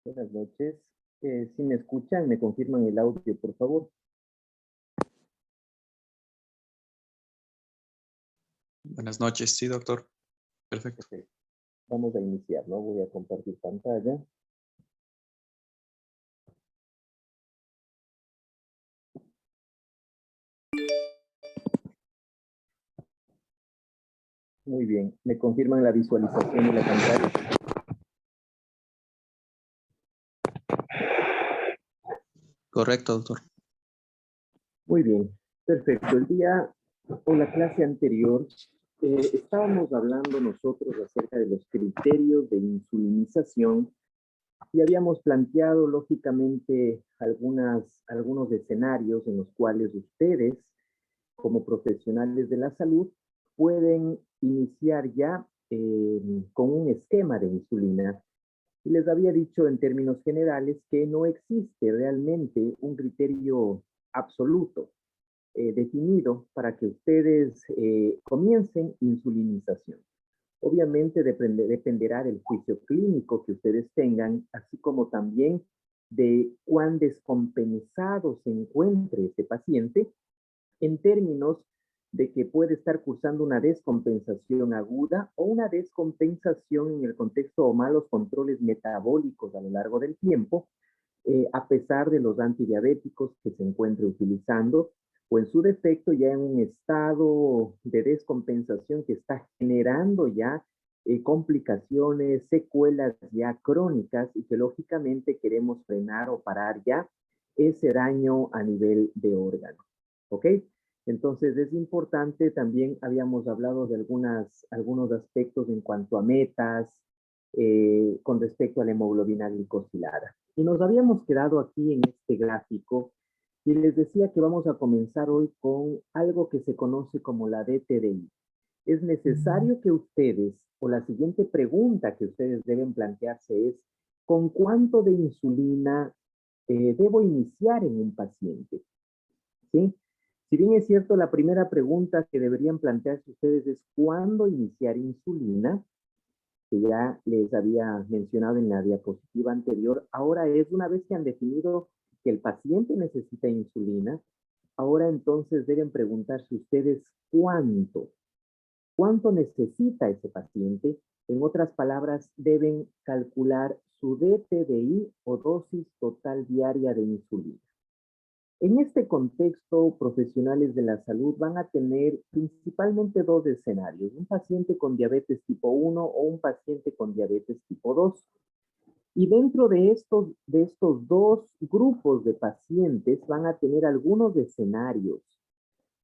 Buenas noches. Si me escuchan, me confirman el audio, por favor. Buenas noches, sí, doctor. Perfecto. Ok. Vamos a iniciar, ¿no? Voy a compartir pantalla. Muy bien. ¿Me confirman la visualización de la pantalla? Correcto, doctor. Muy bien. Perfecto. El día o la clase anterior estábamos hablando nosotros acerca de los criterios de insulinización y habíamos planteado, lógicamente, algunos escenarios en los cuales ustedes, como profesionales de la salud, pueden iniciar ya con un esquema de insulina. Y les había dicho en términos generales que no existe realmente un criterio absoluto definido para que ustedes comiencen insulinización. Obviamente dependerá del juicio clínico que ustedes tengan, así como también de cuán descompensado se encuentre ese paciente en términos de que puede estar cursando una descompensación aguda o una descompensación en el contexto o malos controles metabólicos a lo largo del tiempo, a pesar de los antidiabéticos que se encuentre utilizando, o en su defecto ya en un estado de descompensación que está generando ya complicaciones, secuelas ya crónicas y que lógicamente queremos frenar o parar ya ese daño a nivel de órgano. ¿Ok? Entonces es importante, también habíamos hablado de algunos aspectos en cuanto a metas, con respecto a la hemoglobina glicosilada. Y nos habíamos quedado aquí en este gráfico y les decía que vamos a comenzar hoy con algo que se conoce como la DTDI. Es necesario que ustedes, o la siguiente pregunta que ustedes deben plantearse es, ¿con cuánto de insulina debo iniciar en un paciente? ¿Sí? Si bien es cierto, la primera pregunta que deberían plantearse ustedes es ¿cuándo iniciar insulina? Que ya les había mencionado en la diapositiva anterior. Ahora es una vez que han definido que el paciente necesita insulina, ahora entonces deben preguntarse ustedes cuánto necesita ese paciente. En otras palabras, deben calcular su DTDI o dosis total diaria de insulina. En este contexto, profesionales de la salud van a tener principalmente dos escenarios, un paciente con diabetes tipo 1 o un paciente con diabetes tipo 2. Y dentro de estos dos grupos de pacientes van a tener algunos escenarios.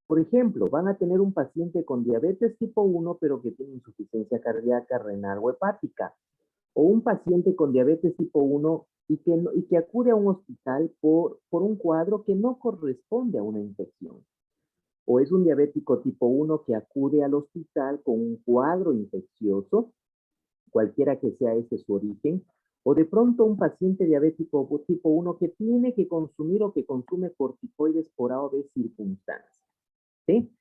Por ejemplo, van a tener un paciente con diabetes tipo 1, pero que tiene insuficiencia cardíaca, renal o hepática, o un paciente con diabetes tipo 1 y que acude a un hospital por un cuadro que no corresponde a una infección. O es un diabético tipo 1 que acude al hospital con un cuadro infeccioso, cualquiera que sea ese su origen, o de pronto un paciente diabético tipo 1 que tiene que consumir o que consume corticoides por A o B circunstancias. ¿Sí?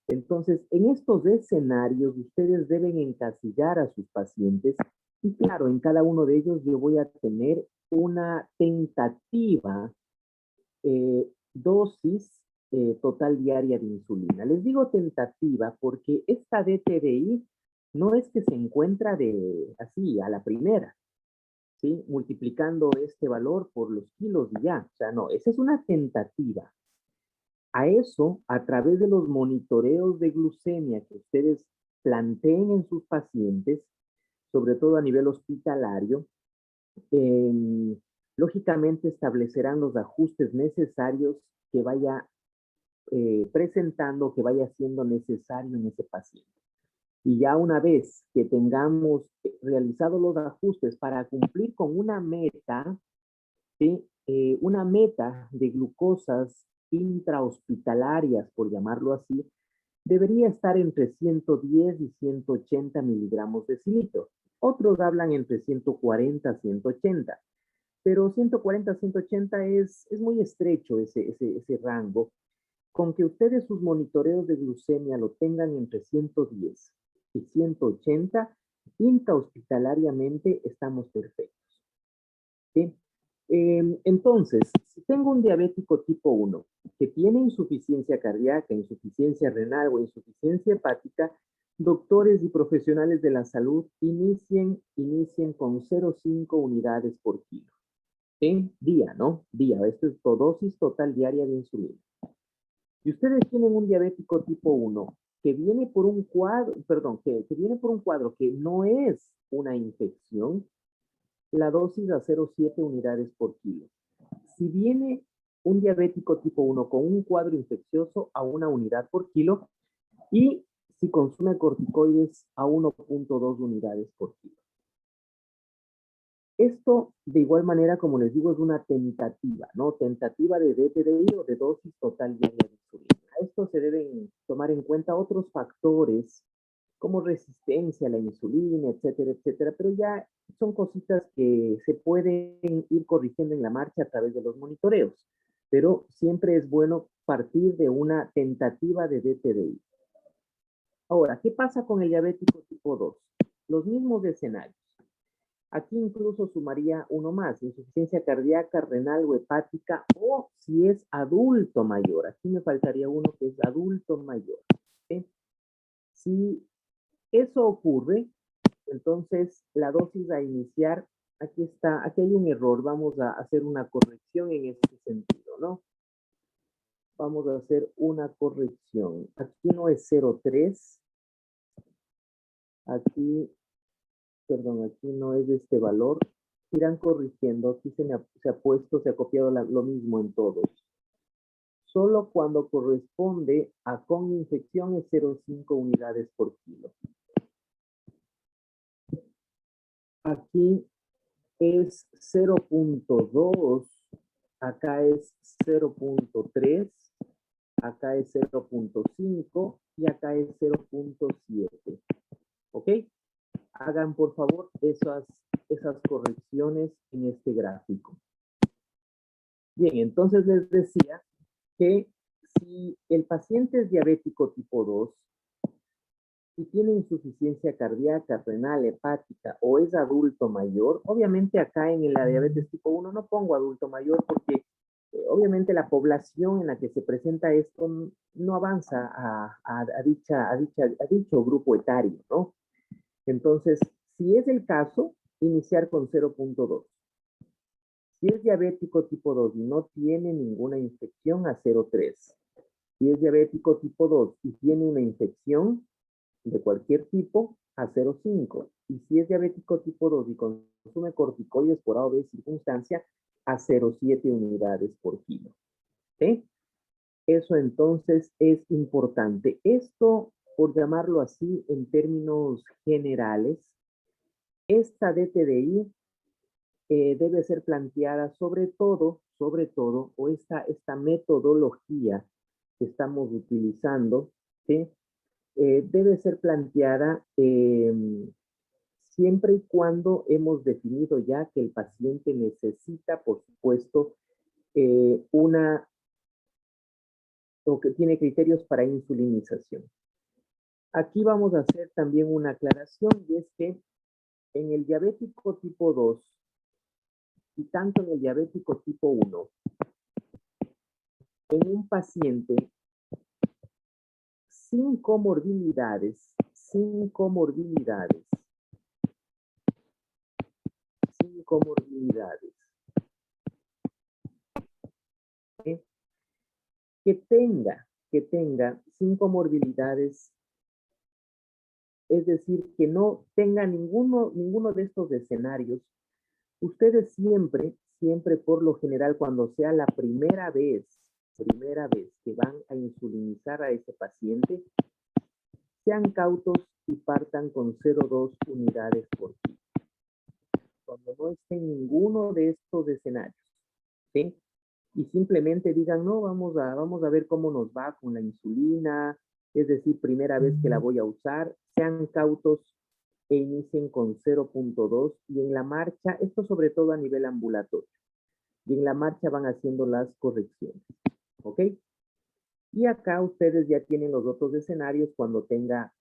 Entonces, en estos escenarios, ustedes deben encasillar a sus pacientes y claro, en cada uno de ellos yo voy a tener una tentativa dosis total diaria de insulina. Les digo tentativa porque esta DTDI no es que se encuentra de así a la primera, ¿sí? Multiplicando este valor por los kilos y ya. O sea, no, esa es una tentativa. A eso, a través de los monitoreos de glucemia que ustedes planteen en sus pacientes, sobre todo a nivel hospitalario, eh, lógicamente establecerán los ajustes necesarios que vaya presentando, que vaya siendo necesario en ese paciente. Y ya una vez que tengamos realizado los ajustes para cumplir con una meta, ¿sí? Una meta de glucosas intrahospitalarias, por llamarlo así, debería estar entre 110 y 180 miligramos de cilitro. Otros hablan entre 140 a 180, pero 140 a 180 es muy estrecho ese rango. Con que ustedes sus monitoreos de glucemia lo tengan entre 110 y 180, intrahospitalariamente estamos perfectos. ¿sí? Entonces, si tengo un diabético tipo 1 que tiene insuficiencia cardíaca, insuficiencia renal o insuficiencia hepática, doctores y profesionales de la salud inicien con 0,5 unidades por kilo. En día, ¿no? Día, esto es dosis total diaria de insulina. Y ustedes tienen un diabético tipo 1 que viene por un cuadro, perdón, que viene por un cuadro que no es una infección, la dosis a 0,7 unidades por kilo. Si viene un diabético tipo 1 con un cuadro infeccioso, a 1 unidad por kilo, y si consume corticoides, a 1,2 unidades por kilo. Esto, de igual manera, como les digo, es una tentativa, ¿no? Tentativa de DTDI o de dosis total diaria de insulina. A esto se deben tomar en cuenta otros factores como resistencia a la insulina, etcétera, etcétera, pero ya son cositas que se pueden ir corrigiendo en la marcha a través de los monitoreos, pero siempre es bueno partir de una tentativa de DTDI. Ahora, ¿qué pasa con el diabético tipo 2? Los mismos escenarios. Aquí incluso sumaría uno más, insuficiencia cardíaca, renal o hepática, o si es adulto mayor. Aquí me faltaría uno que es adulto mayor. ¿Sí? Si eso ocurre, entonces la dosis a iniciar, aquí está, aquí hay un error, vamos a hacer una corrección en este sentido, ¿no? Vamos a hacer una corrección. Aquí no es 0,3, aquí, perdón, aquí no es este valor. Irán corrigiendo, aquí se ha puesto, se ha copiado lo mismo en todos. Solo cuando corresponde a con infección es 0,5 unidades por kilo. Aquí es 0,2, acá es 0,3, acá es 0,5 y acá es 0,7. ¿Ok? Hagan por favor esas correcciones en este gráfico. Bien, entonces les decía que si el paciente es diabético tipo 2 y tiene insuficiencia cardíaca, renal, hepática o es adulto mayor, obviamente acá en la diabetes tipo 1 no pongo adulto mayor porque obviamente la población en la que se presenta esto no avanza a dicho grupo etario, ¿no? Entonces, si es el caso, iniciar con 0,2. Si es diabético tipo 2 y no tiene ninguna infección, a 0,3. Si es diabético tipo 2 y tiene una infección de cualquier tipo, a 0,5. Y si es diabético tipo 2 y consume corticoides por A o B circunstancia, a 0,7 unidades por kilo. ¿Sí? Eso entonces es importante. Esto, por llamarlo así en términos generales, esta DTDI debe ser planteada sobre todo, o esta metodología que estamos utilizando, ¿sí? Debe ser planteada siempre y cuando hemos definido ya que el paciente necesita, por supuesto, o que tiene criterios para insulinización. Aquí vamos a hacer también una aclaración y es que en el diabético tipo 2 y tanto en el diabético tipo 1, en un paciente sin comorbilidades, sin comorbilidades, sin comorbilidades, ¿sí? que tenga sin comorbilidades, es decir, que no tenga ninguno de estos escenarios. Ustedes siempre por lo general, cuando sea la primera vez que van a insulinizar a ese paciente, sean cautos y partan con 0,2 unidades por kilo. Cuando no esté en ninguno de estos escenarios, ¿sí? Y simplemente digan, no, vamos a ver cómo nos va con la insulina, es decir, primera vez que la voy a usar, sean cautos e inicien con 0,2 y en la marcha, esto sobre todo a nivel ambulatorio, y en la marcha van haciendo las correcciones, ¿ok? Y acá ustedes ya tienen los otros escenarios cuando tenga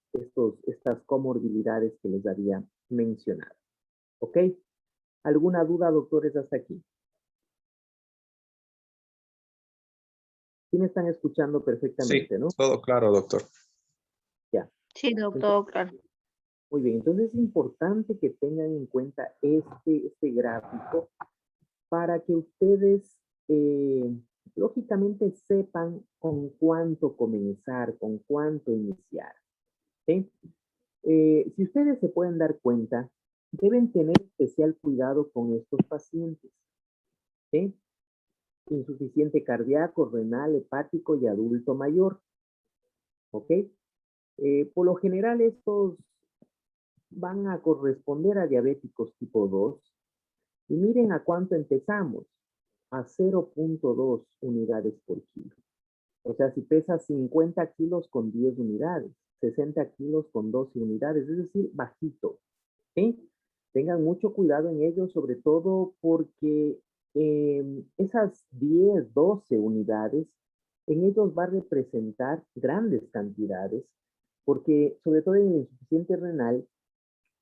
estas comorbilidades que les había mencionado, ¿ok? ¿Alguna duda, doctores, hasta aquí? Sí me están escuchando Sí, perfectamente, ¿no? todo claro, doctor. Ya. Sí, doctor, claro. Muy bien, entonces es importante que tengan en cuenta este gráfico para que ustedes lógicamente sepan con cuánto comenzar, con cuánto iniciar. ¿Sí? Si ustedes se pueden dar cuenta, deben tener especial cuidado con estos pacientes. ¿Sí? Insuficiente cardíaco, renal, hepático y adulto mayor. ¿Ok? Por lo general estos van a corresponder a diabéticos tipo 2. Y miren a cuánto empezamos. A 0.2 unidades por kilo. O sea, si pesa 50 kilos con 10 unidades, 60 kilos con 12 unidades, es decir, bajito. ¿Sí? Tengan mucho cuidado en ello, sobre todo porque esas 10, 12 unidades, en ellos va a representar grandes cantidades, porque sobre todo en el insuficiente renal,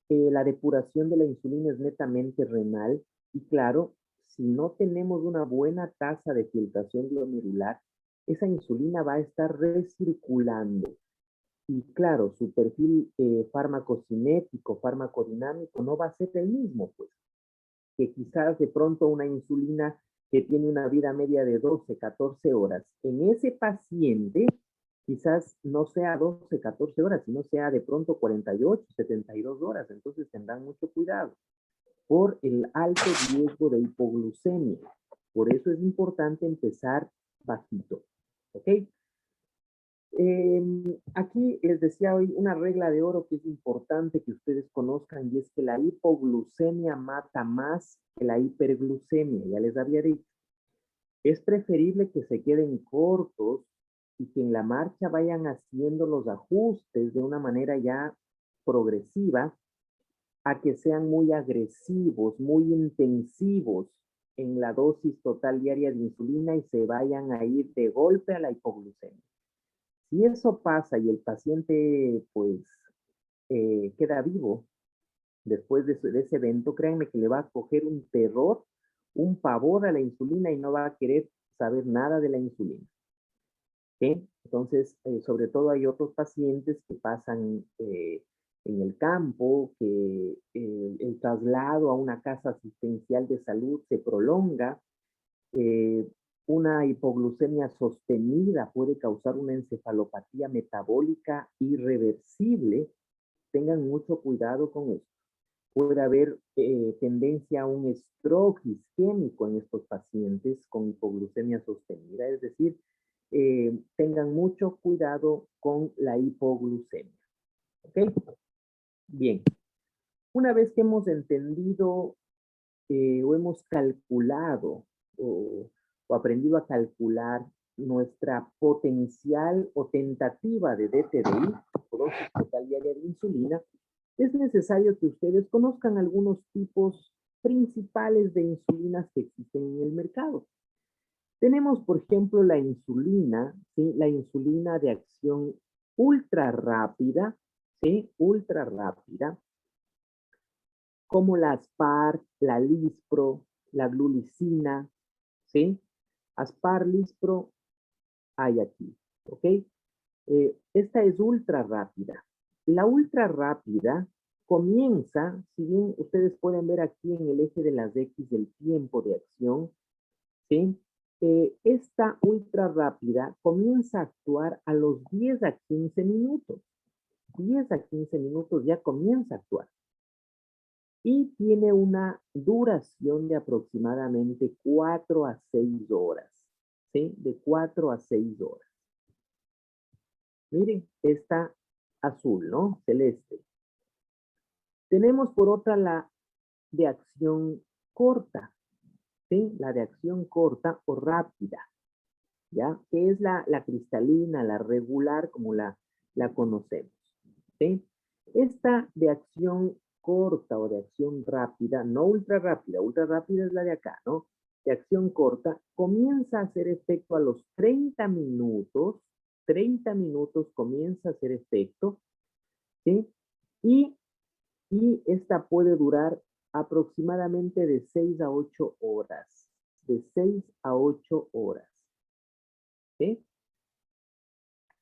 la depuración de la insulina es netamente renal y claro, si no tenemos una buena tasa de filtración glomerular, esa insulina va a estar recirculando. Y claro, su perfil farmacocinético, farmacodinámico no va a ser el mismo, pues, que quizás de pronto una insulina que tiene una vida media de 12, 14 horas, en ese paciente quizás no sea 12, 14 horas, sino sea de pronto 48, 72 horas. Entonces tendrán mucho cuidado por el alto riesgo de hipoglucemia. Por eso es importante empezar bajito. ¿Ok? Aquí les decía hoy una regla de oro que es importante que ustedes conozcan y es que la hipoglucemia mata más que la hiperglucemia, ya les había dicho. Es preferible que se queden cortos y que en la marcha vayan haciendo los ajustes de una manera ya progresiva a que sean muy agresivos, muy intensivos en la dosis total diaria de insulina y se vayan a ir de golpe a la hipoglucemia. Si eso pasa y el paciente pues queda vivo después de ese evento, créanme que le va a coger un terror, un pavor a la insulina y no va a querer saber nada de la insulina. ¿Sí? Entonces, sobre todo hay otros pacientes que pasan en el campo, que el traslado a una casa asistencial de salud se prolonga, eh, una hipoglucemia sostenida puede causar una encefalopatía metabólica irreversible. Tengan mucho cuidado con esto. Puede haber tendencia a un stroke isquémico en estos pacientes con hipoglucemia sostenida, es decir, tengan mucho cuidado con la hipoglucemia. ¿Ok? Bien. Una vez que hemos entendido o hemos calculado o aprendido a calcular nuestra potencial o tentativa de DTDI, dosis total diaria de insulina, es necesario que ustedes conozcan algunos tipos principales de insulinas que existen en el mercado. Tenemos, por ejemplo, la insulina, ¿sí? La insulina de acción ultra rápida, ¿sí? Ultra rápida, como la Aspar, la Lispro, la Glulicina, ¿sí? Aspar, Lispro, hay aquí, ¿ok? Esta es ultra rápida. La ultra rápida comienza, si bien ustedes pueden ver aquí en el eje de las X del tiempo de acción, ¿sí? Esta ultra rápida comienza a actuar a los 10 a 15 minutos. 10 a 15 minutos ya comienza a actuar. Y tiene una duración de aproximadamente 4 a 6 horas. ¿Sí? De 4 a 6 horas. Miren, esta azul, ¿no? Celeste. Tenemos por otra la de acción corta, ¿sí? La de acción corta o rápida, ¿ya? Que es la cristalina, la regular, como la conocemos, ¿sí? Esta de acción corta o de acción rápida, no ultra rápida es la de acá, ¿no? De acción corta, comienza a hacer efecto a los 30 minutos comienza a hacer efecto, ¿sí? Y esta puede durar aproximadamente de 6 a 8 horas. De 6 a 8 horas. ¿Sí?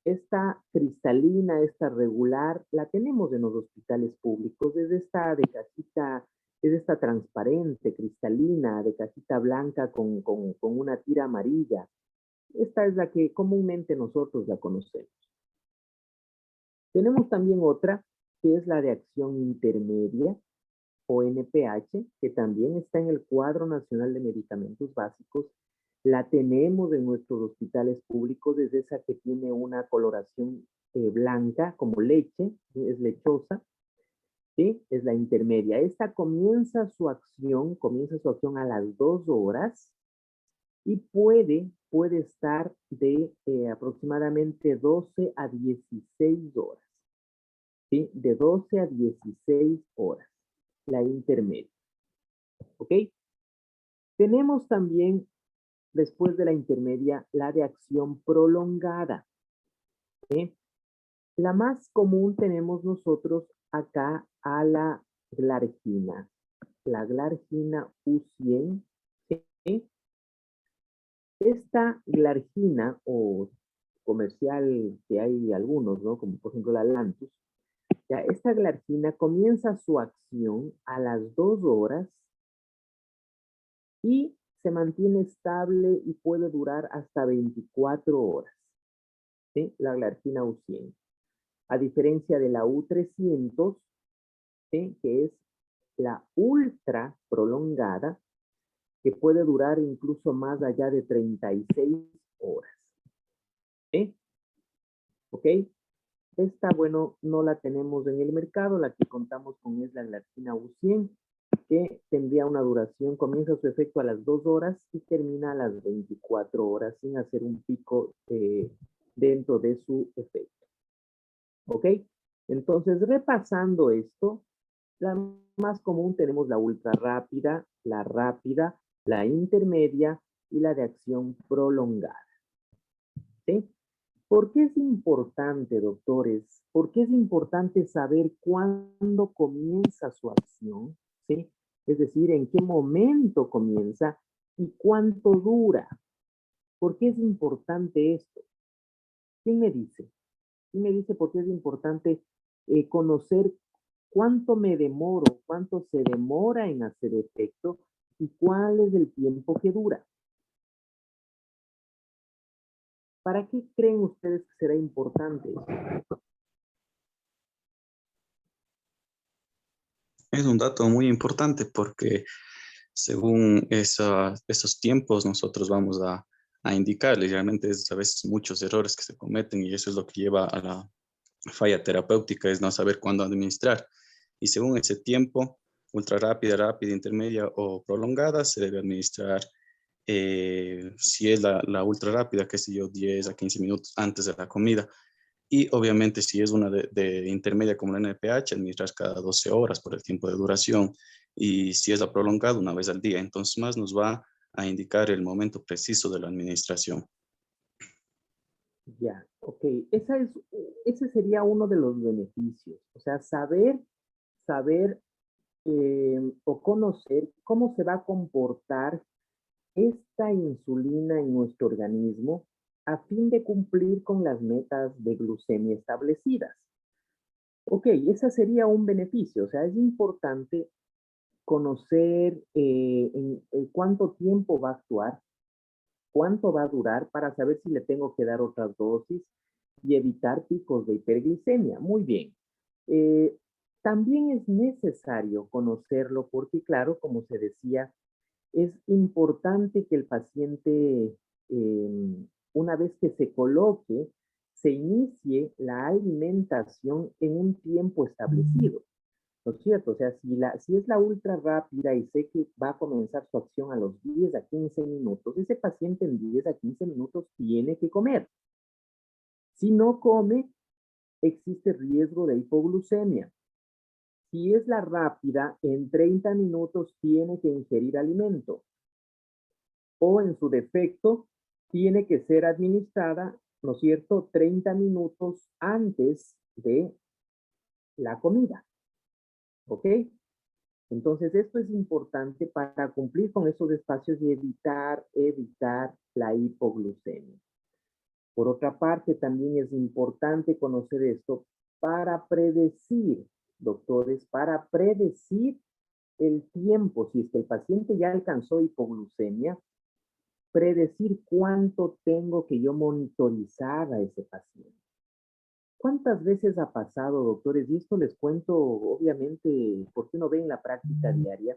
Esta cristalina, esta regular, la tenemos en los hospitales públicos. Es esta de cajita, es esta transparente, cristalina, de cajita blanca con una tira amarilla. Esta es la que comúnmente nosotros la conocemos. Tenemos también otra, que es la de acción intermedia, o NPH, que también está en el Cuadro Nacional de Medicamentos Básicos. La tenemos en nuestros hospitales públicos, es esa que tiene una coloración blanca, como leche, es lechosa, ¿sí? Es la intermedia. Esta comienza su acción a las 2 horas y puede estar de aproximadamente 12 a 16 horas, ¿sí? De 12 a 16 horas, la intermedia, ¿ok? Tenemos también, después de la intermedia, la de acción prolongada, ¿sí? La más común tenemos nosotros acá a la glargina U100, ¿sí? Esta glargina o comercial que hay algunos, ¿no? Como por ejemplo la Lantus, ya esta glargina comienza su acción a las 2 horas y se mantiene estable y puede durar hasta 24 horas, ¿sí? La glargina U100. A diferencia de la U300, ¿sí? Que es la ultra prolongada, que puede durar incluso más allá de 36 horas. ¿Sí? ¿Ok? Esta, bueno, no la tenemos en el mercado, la que contamos con es la glargina U100, que tendría una duración, comienza su efecto a las 2 horas y termina a las 24 horas sin hacer un pico dentro de su efecto. ¿Ok? Entonces, repasando esto, la más común tenemos la ultra rápida, la intermedia y la de acción prolongada. ¿Sí? ¿Por qué es importante, doctores? ¿Por qué es importante saber cuándo comienza su acción? ¿Sí? Es decir, en qué momento comienza y cuánto dura. ¿Por qué es importante esto? ¿Quién me dice? ¿Quién me dice por qué es importante conocer cuánto me demoro, cuánto se demora en hacer efecto y cuál es el tiempo que dura? ¿Para qué creen ustedes que será importante esto? Es un dato muy importante porque según esos tiempos nosotros vamos a indicarle. Realmente es a veces muchos errores que se cometen y eso es lo que lleva a la falla terapéutica, es no saber cuándo administrar. Y según ese tiempo, ultra rápida, rápida, intermedia o prolongada, se debe administrar. Si es la ultra rápida, qué sé yo, 10 a 15 minutos antes de la comida. Y obviamente si es una de intermedia como la NPH, administrar cada 12 horas por el tiempo de duración. Y si es la prolongada, una vez al día. Entonces más nos va a indicar el momento preciso de la administración. Ya, ok. Ese sería uno de los beneficios. O sea, saber o conocer cómo se va a comportar esta insulina en nuestro organismo a fin de cumplir con las metas de glucemia establecidas. Ok, ese sería un beneficio. O sea, es importante conocer en cuánto tiempo va a actuar, cuánto va a durar para saber si le tengo que dar otras dosis y evitar picos de hiperglicemia. Muy bien. Eh, También es necesario conocerlo porque, claro, como se decía, es importante que el paciente, una vez que se coloque, se inicie la alimentación en un tiempo establecido. ¿No es cierto? O sea, si es la ultra rápida y sé que va a comenzar su acción a los 10 a 15 minutos, ese paciente en 10 a 15 minutos tiene que comer. Si no come, existe riesgo de hipoglucemia. Si es la rápida, en 30 minutos tiene que ingerir alimento. O en su defecto, tiene que ser administrada, ¿no es cierto?, 30 minutos antes de la comida. ¿Ok? Entonces, esto es importante para cumplir con esos espacios y evitar la hipoglucemia. Por otra parte, también es importante conocer esto para predecir, doctores, para predecir el tiempo, si es que el paciente ya alcanzó hipoglucemia, predecir cuánto tengo que yo monitorizar a ese paciente. ¿Cuántas veces ha pasado, doctores? Y esto les cuento, obviamente, porque uno ve en la práctica diaria.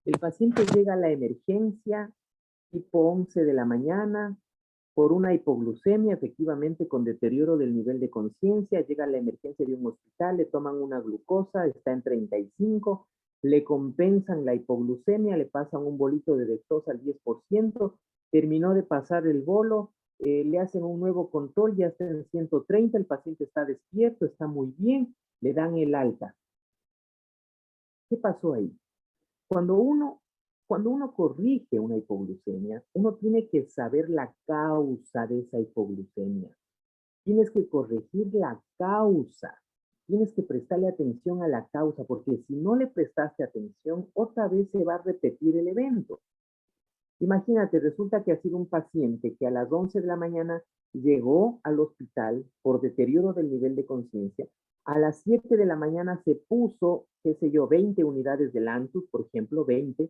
El paciente llega a la emergencia tipo 11 de la mañana por una hipoglucemia, efectivamente con deterioro del nivel de conciencia, llega a la emergencia de un hospital, le toman una glucosa, está en 35, le compensan la hipoglucemia, le pasan un bolito de dextrosa al 10%, terminó de pasar el bolo, le hacen un nuevo control, ya está en 130, el paciente está despierto, está muy bien, le dan el alta. ¿Qué pasó ahí? Cuando uno, cuando uno corrige una hipoglucemia, uno tiene que saber la causa de esa hipoglucemia. Tienes que corregir la causa. Tienes que prestarle atención a la causa, porque si no le prestaste atención, otra vez se va a repetir el evento. Imagínate, resulta que ha sido un paciente que a las 11 de la mañana llegó al hospital por deterioro del nivel de conciencia. A las 7 de la mañana se puso, qué sé yo, 20 unidades de Lantus, por ejemplo, 20,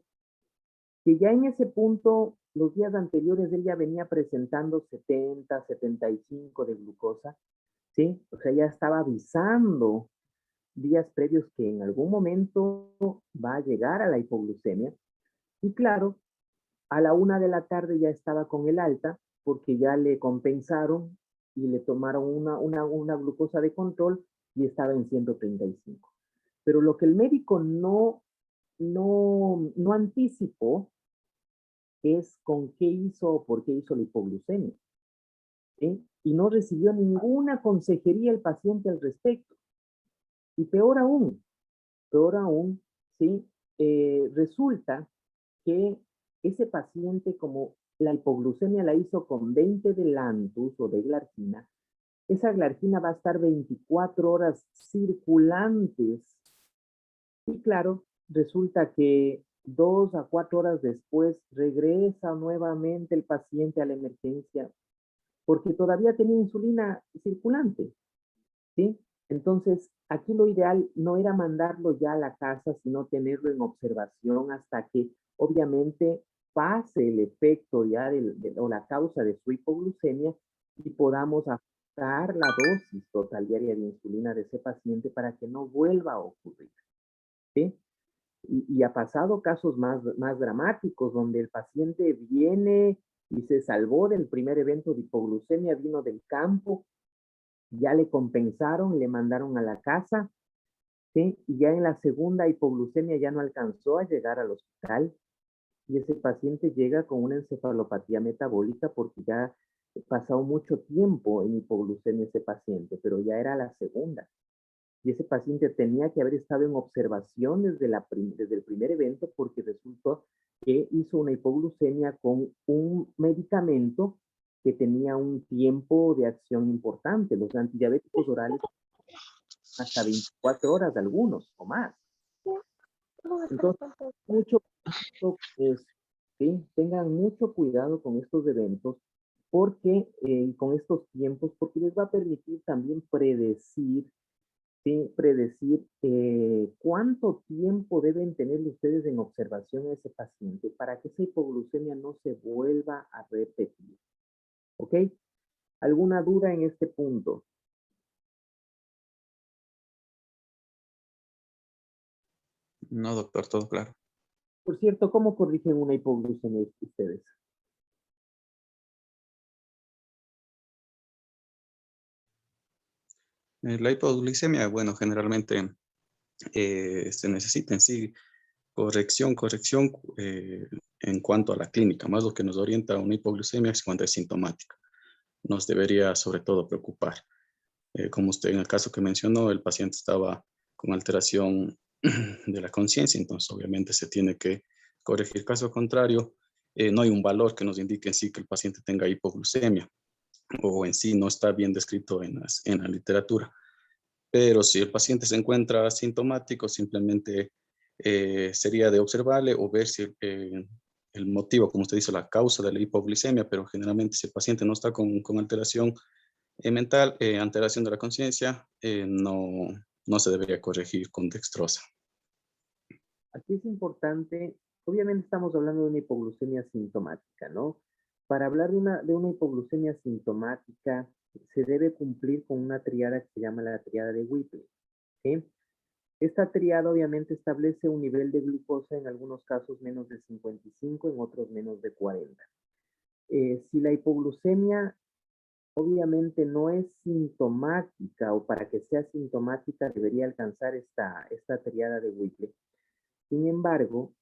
que ya en ese punto, los días anteriores, él ya venía presentando 70, 75 de glucosa, ¿sí? O sea, ya estaba avisando días previos que en algún momento va a llegar a la hipoglucemia. Y claro, a la 1 de la tarde ya estaba con el alta porque ya le compensaron y le tomaron una glucosa de control y estaba en 135. Pero lo que el médico no anticipó es con qué hizo o por qué hizo la hipoglucemia. ¿Sí? Y no recibió ninguna consejería el paciente al respecto. Y peor aún, ¿sí? Resulta que ese paciente, como la hipoglucemia la hizo con 20 de Lantus o de glargina, esa glargina va a estar 24 horas circulantes. Y claro, resulta que 2 a 4 horas después regresa nuevamente el paciente a la emergencia porque todavía tenía insulina circulante, ¿sí? Entonces, aquí lo ideal no era mandarlo ya a la casa, sino tenerlo en observación hasta que obviamente pase el efecto ya o la causa de su hipoglucemia y podamos ajustar la dosis total diaria de insulina de ese paciente para que no vuelva a ocurrir, ¿sí? Y ha pasado casos más dramáticos donde el paciente viene y se salvó del primer evento de hipoglucemia, vino del campo, ya le compensaron, le mandaron a la casa, ¿sí? Y ya en la segunda hipoglucemia ya no alcanzó a llegar al hospital y ese paciente llega con una encefalopatía metabólica porque ya pasó mucho tiempo en hipoglucemia ese paciente, pero ya era la segunda. Y ese paciente tenía que haber estado en observación desde el primer evento porque resultó que hizo una hipoglucemia con un medicamento que tenía un tiempo de acción importante. Los antidiabéticos orales hasta 24 horas de algunos o más. Entonces, mucho pues, ¿sí? Tengan mucho cuidado con estos eventos porque con estos tiempos, porque les va a permitir también predecir, ¿sí? Predecir cuánto tiempo deben tener ustedes en observación a ese paciente para que esa hipoglucemia no se vuelva a repetir. ¿Ok? ¿Alguna duda en este punto? No, doctor, todo claro. Por cierto, ¿cómo corrigen una hipoglucemia ustedes? La hipoglucemia, bueno, generalmente se necesita en sí corrección en cuanto a la clínica. Más lo que nos orienta a una hipoglucemia es cuando es sintomática. Nos debería sobre todo preocupar. Como usted en el caso que mencionó, el paciente estaba con alteración de la conciencia, entonces obviamente se tiene que corregir. Caso contrario, no hay un valor que nos indique en sí que el paciente tenga hipoglucemia o en sí no está bien descrito en la literatura. Pero si el paciente se encuentra asintomático, simplemente sería de observarle o ver si el motivo, como usted dice, la causa de la hipoglicemia, pero generalmente si el paciente no está con alteración mental, alteración de la conciencia, no se debería corregir con dextrosa. Aquí es importante, obviamente estamos hablando de una hipoglucemia sintomática, ¿no? Para hablar de una hipoglucemia sintomática, se debe cumplir con una triada que se llama la triada de Whipple, ¿sí? Esta triada obviamente establece un nivel de glucosa en algunos casos menos de 55, en otros menos de 40. Si la hipoglucemia obviamente no es sintomática o para que sea sintomática debería alcanzar esta triada de Whipple. Sin embargo,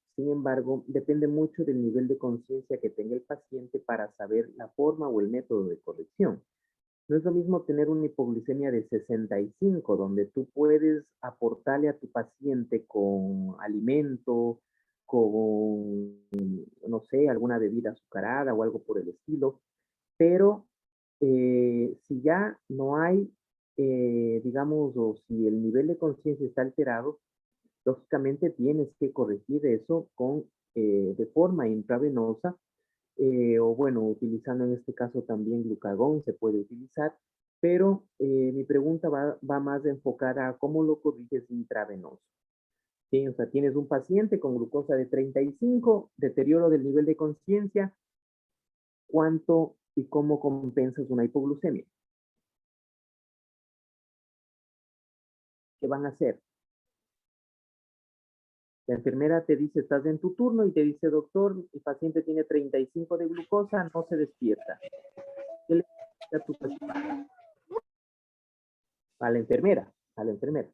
depende mucho del nivel de conciencia que tenga el paciente para saber la forma o el método de corrección. No es lo mismo tener una hipoglucemia de 65, donde tú puedes aportarle a tu paciente con alimento, con, no sé, alguna bebida azucarada o algo por el estilo, pero si ya no hay, digamos, o si el nivel de conciencia está alterado, lógicamente tienes que corregir eso de forma intravenosa o bueno, utilizando en este caso también glucagón se puede utilizar, pero mi pregunta va más enfocada a cómo lo corriges intravenoso. ¿Sí? O sea, tienes un paciente con glucosa de 35, deterioro del nivel de conciencia, ¿cuánto y cómo compensas una hipoglucemia? ¿Qué van a hacer? La enfermera te dice, estás en tu turno y te dice, doctor, el paciente tiene 35 de glucosa, no se despierta. ¿Qué le dice a tu paciente? A la enfermera, a la enfermera.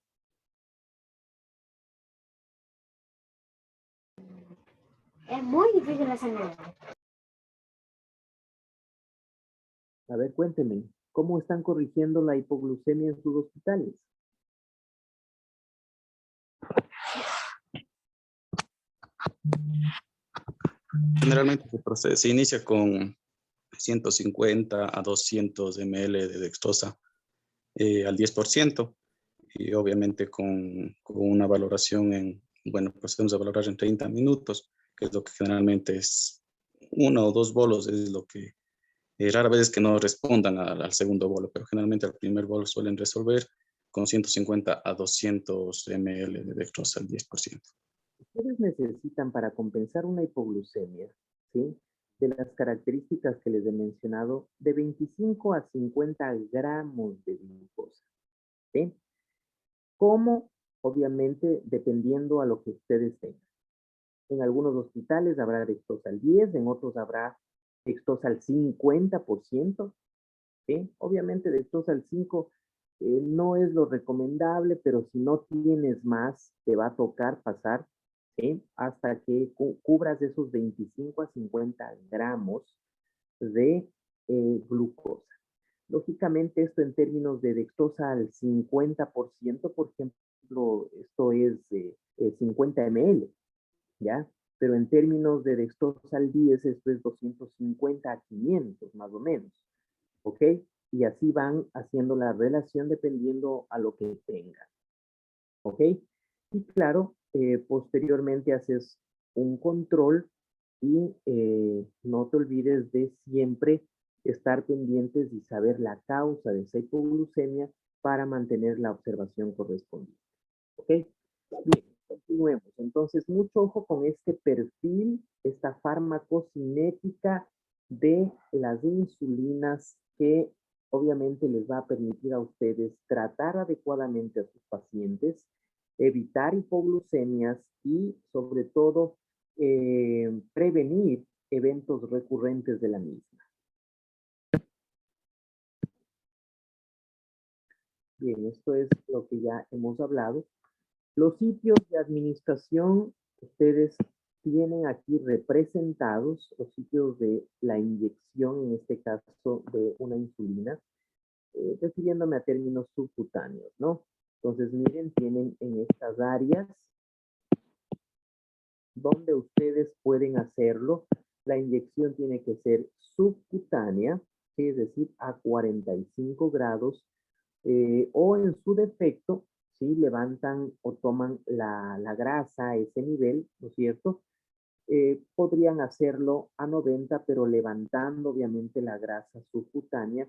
Es muy difícil hacerlo. A ver, cuéntenme, ¿cómo están corrigiendo la hipoglucemia en sus hospitales? Generalmente se inicia con 150 a 200 ml de dextrosa al 10%, y obviamente con una valoración bueno, procedemos a valorar en 30 minutos, que es lo que generalmente es 1 o 2 bolos, es lo que rara vez es que no respondan al segundo bolo, pero generalmente al primer bolo suelen resolver con 150 a 200 ml de dextrosa al 10%. Ustedes necesitan para compensar una hipoglucemia, ¿sí? De las características que les he mencionado, de 25 a 50 gramos de glucosa, ¿sí? Como, obviamente, dependiendo a lo que ustedes tengan. En algunos hospitales habrá dextrosa al 10, en otros habrá dextrosa al 50%, ¿sí? Obviamente dextrosa al 5 no es lo recomendable, pero si no tienes más, te va a tocar pasar, ¿sí? Hasta que cubras esos 25 a 50 gramos de glucosa. Lógicamente, esto en términos de dextrosa al 50%, por ejemplo, esto es 50 ml, ¿ya? Pero en términos de dextrosa al 10, esto es 250 a 500, más o menos, ¿ok? Y así van haciendo la relación dependiendo a lo que tengan, ¿ok? Y claro, posteriormente haces un control y no te olvides de siempre estar pendientes y saber la causa de esa hipoglucemia para mantener la observación correspondiente. ¿Ok? Bien, continuemos. Entonces, mucho ojo con este perfil, esta farmacocinética de las insulinas que obviamente les va a permitir a ustedes tratar adecuadamente a sus pacientes, evitar hipoglucemias y sobre todo prevenir eventos recurrentes de la misma. Bien, esto es lo que ya hemos hablado. Los sitios de administración, ustedes tienen aquí representados los sitios de la inyección, en este caso de una insulina, refiriéndome a términos subcutáneos, ¿no? Entonces, miren, tienen en estas áreas donde ustedes pueden hacerlo. La inyección tiene que ser subcutánea, es decir, a 45 grados, o en su defecto, ¿sí? Levantan o toman la grasa a ese nivel, ¿no es cierto? Podrían hacerlo a 90, pero levantando obviamente la grasa subcutánea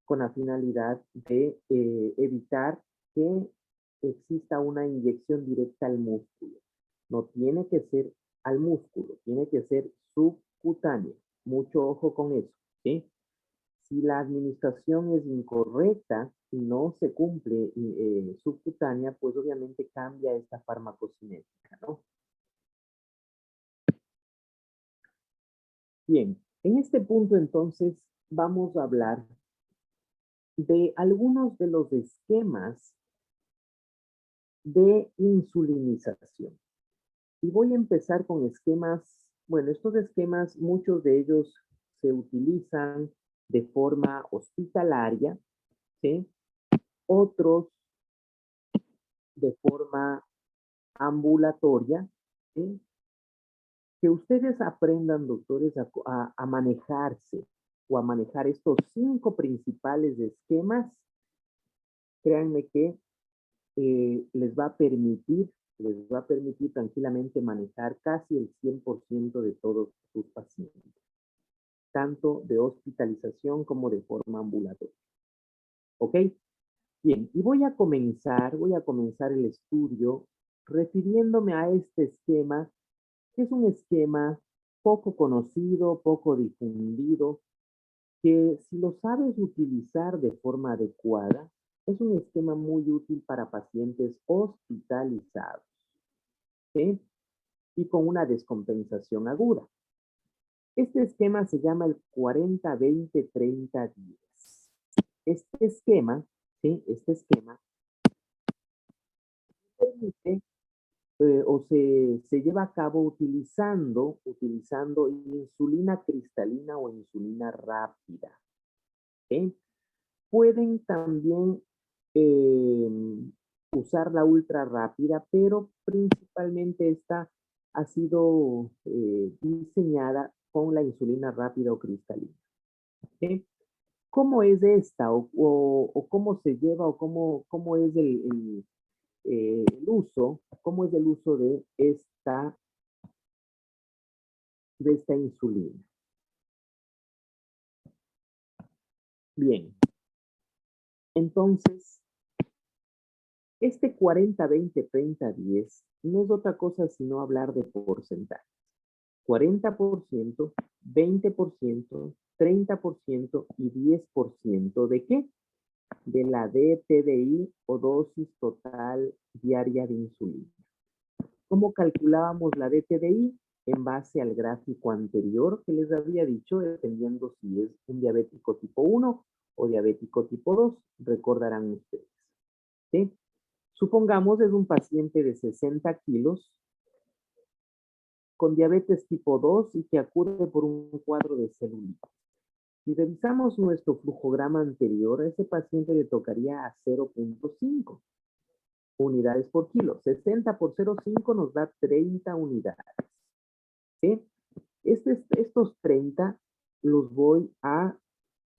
con la finalidad de evitar que exista una inyección directa al músculo. No tiene que ser al músculo, tiene que ser subcutáneo. Mucho ojo con eso, ¿sí? Si la administración es incorrecta y no se cumple subcutánea, pues obviamente cambia esta farmacocinética, ¿no? Bien, en este punto entonces vamos a hablar de algunos de los esquemas de insulinización. Y voy a empezar con esquemas, bueno, estos esquemas, muchos de ellos se utilizan de forma hospitalaria, ¿sí? Otros de forma ambulatoria, ¿sí? Que ustedes aprendan, doctores, a manejarse o a manejar estos 5 principales esquemas, créanme que les va a permitir tranquilamente manejar casi el 100% de todos sus pacientes, tanto de hospitalización como de forma ambulatoria. ¿Ok? Bien, y voy a comenzar el estudio refiriéndome a este esquema, que es un esquema poco conocido, poco difundido, que si lo sabes utilizar de forma adecuada, es un esquema muy útil para pacientes hospitalizados, ¿sí? Y con una descompensación aguda. Este esquema se llama el 40-20-30-10. Este esquema, ¿sí? Este esquema permite se lleva a cabo utilizando insulina cristalina o insulina rápida. ¿Sí? Pueden también usar la ultra rápida, pero principalmente esta ha sido diseñada con la insulina rápida o cristalina. ¿Sí? ¿Cómo es esta o cómo se lleva o cómo es el uso, cómo es el uso de esta insulina? Bien, entonces, este 40-20-30-10 no es otra cosa sino hablar de porcentajes. 40%, 20%, 30% y 10% ¿de qué? De la DTDI o dosis total diaria de insulina. ¿Cómo calculábamos la DTDI? En base al gráfico anterior que les había dicho, dependiendo si es un diabético tipo 1 o diabético tipo 2, recordarán ustedes. ¿Sí? Supongamos es un paciente de 60 kilos con diabetes tipo 2 y que acude por un cuadro de celulitis. Si revisamos nuestro flujograma anterior, a ese paciente le tocaría a 0.5 unidades por kilo. 60 por 0.5 nos da 30 unidades. ¿Sí? Estos 30 los voy a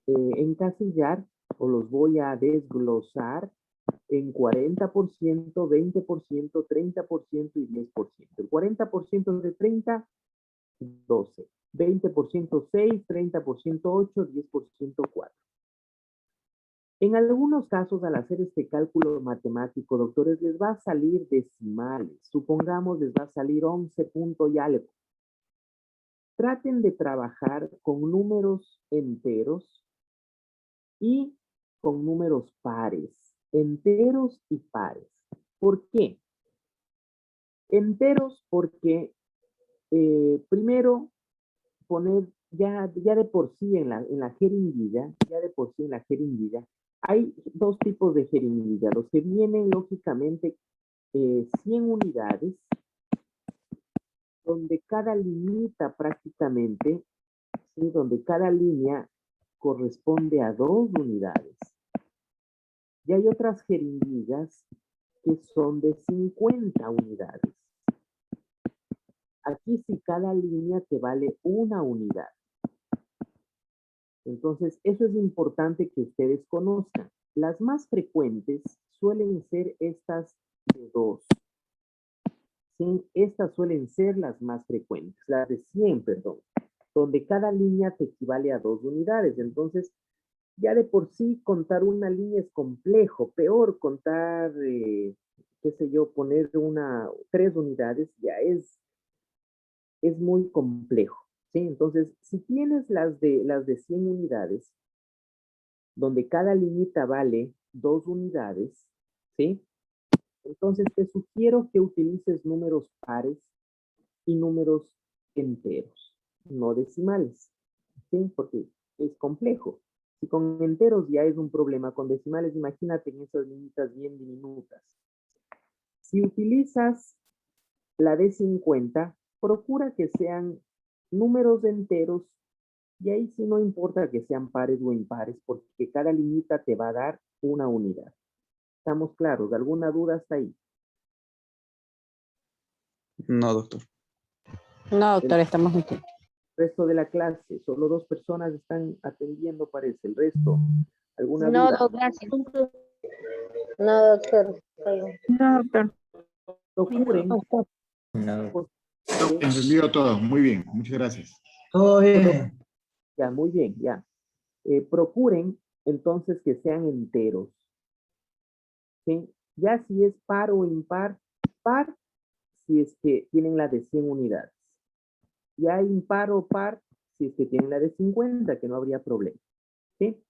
encasillar o los voy a desglosar en 40%, 20%, 30% y 10%. El 40% de 30, 12. 20% 6, 30% 8, 10% 4. En algunos casos, al hacer este cálculo matemático, doctores, les va a salir decimales. Supongamos les va a salir 11 punto y algo. Traten de trabajar con números enteros y con números pares. Enteros y pares. ¿Por qué? Enteros porque primero poner ya de por sí en la jeringuilla, hay dos tipos de jeringuilla. Los que vienen lógicamente 100 unidades, donde cada liñita prácticamente, ¿sí? Donde cada línea corresponde a 2 unidades. Y hay otras jeringuillas que son de 50 unidades. Aquí sí cada línea te vale 1 unidad. Entonces, eso es importante que ustedes conozcan. Las más frecuentes suelen ser estas de 2. ¿Sí? Estas suelen ser las más frecuentes, las de 100, perdón, donde cada línea te equivale a 2 unidades. Entonces, ya de por sí contar una línea es complejo, peor contar, qué sé yo, poner 3 unidades ya es muy complejo, ¿sí? Entonces, si tienes las de 100 unidades, donde cada liñita vale 2 unidades, ¿sí? Entonces te sugiero que utilices números pares y números enteros, no decimales, ¿sí? Porque es complejo. Si con enteros ya es un problema, con decimales, imagínate en esas liñitas bien diminutas. Si utilizas la de 50, procura que sean números enteros y ahí sí no importa que sean pares o impares, porque cada liñita te va a dar una unidad. ¿Estamos claros? ¿Alguna duda hasta ahí? No, doctor. No, doctor, El estamos aquí. resto de la clase, solo 2 personas están atendiendo, parece. El resto, ¿alguna No, duda? gracias. No, doctor. No, doctor. Procuren, No. Entendido todo. Muy bien. Muchas gracias. Todo bien. ya, muy bien, ya. Procuren entonces que sean enteros. ¿Sí? Ya si es par o impar, par si es que tienen la de 100 unidades. Ya impar o par si es que tienen la de 50, que no habría problema. ¿Sí?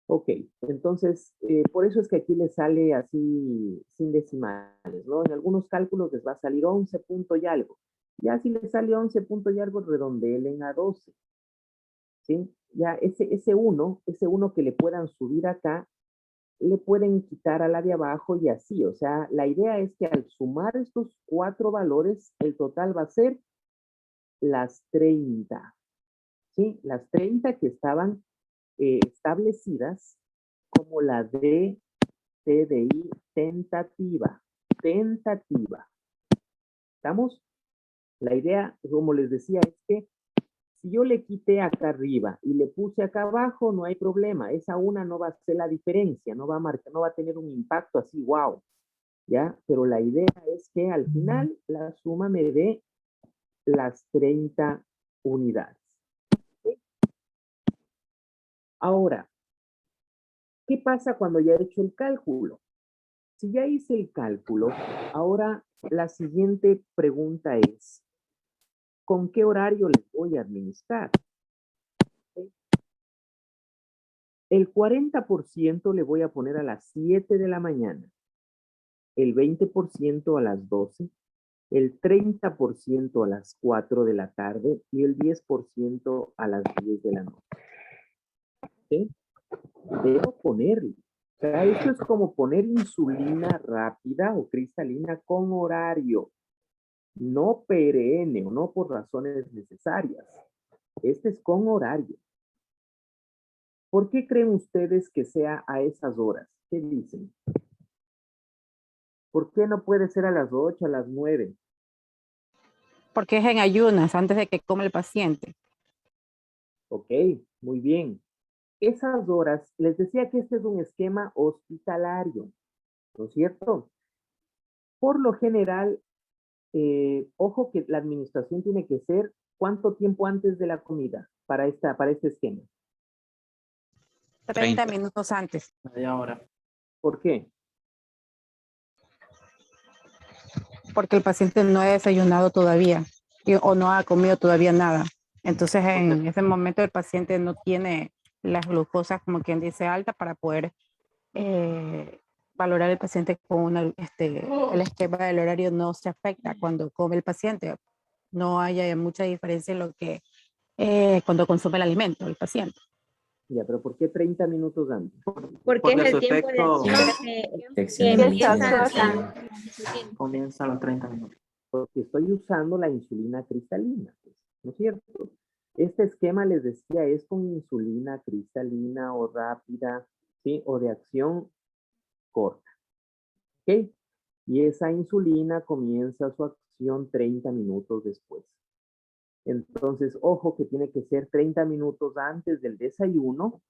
Ok, entonces, por eso es que aquí les sale así sin decimales, ¿no? En algunos cálculos les va a salir 11 punto y algo. Ya si les sale 11 punto y algo, redondeen a 12. ¿Sí? Ya ese uno que le puedan subir acá, le pueden quitar a la de abajo y así. O sea, la idea es que al sumar estos 4 valores, el total va a ser las 30. ¿Sí? Las 30 que estaban establecidas como la de TDI tentativa. Tentativa. ¿Estamos? La idea, como les decía, es que si yo le quité acá arriba y le puse acá abajo, no hay problema. Esa una no va a ser la diferencia, no va a marcar, no va a tener un impacto así, wow. ¿Ya? Pero la idea es que al final la suma me dé las 30 unidades. ¿Sí? Ahora, ¿qué pasa cuando ya he hecho el cálculo? Si ya hice el cálculo, ahora la siguiente pregunta es, ¿con qué horario les voy a administrar? El 40% le voy a poner a las 7 de la mañana, el 20% a las 12, el 30% a las 4 de la tarde y el 10% a las 10 de la noche. ¿Sí? Debo ponerle. O sea, esto es como poner insulina rápida o cristalina con horario, no perenne o no por razones necesarias. Este es con horario. ¿Por qué creen ustedes que sea a esas horas? ¿Qué dicen? ¿Por qué no puede ser a las 8, a las 9? Porque es en ayunas, antes de que coma el paciente. Ok, muy bien. Esas horas, les decía que este es un esquema hospitalario, ¿no es cierto? Por lo general, ojo que la administración tiene que ser ¿cuánto tiempo antes de la comida para este esquema? 30 minutos antes. Media hora. ¿Por qué? Porque el paciente no ha desayunado todavía o no ha comido todavía nada. Entonces, en ese momento el paciente no tiene las glucosas, como quien dice, alta para poder valorar el paciente con el esquema del horario no se afecta cuando come el paciente. No haya mucha diferencia en lo que cuando consume el alimento el paciente. Ya, pero ¿por qué 30 minutos antes? Porque es el tiempo de acción que empieza Comienza a los 30 minutos. Porque estoy usando la insulina cristalina, pues, ¿no es cierto? Este esquema, les decía, es con insulina cristalina o rápida, ¿sí? O de acción corta, ¿ok? Y esa insulina comienza su acción 30 minutos después. Entonces, ojo que tiene que ser 30 minutos antes del desayuno,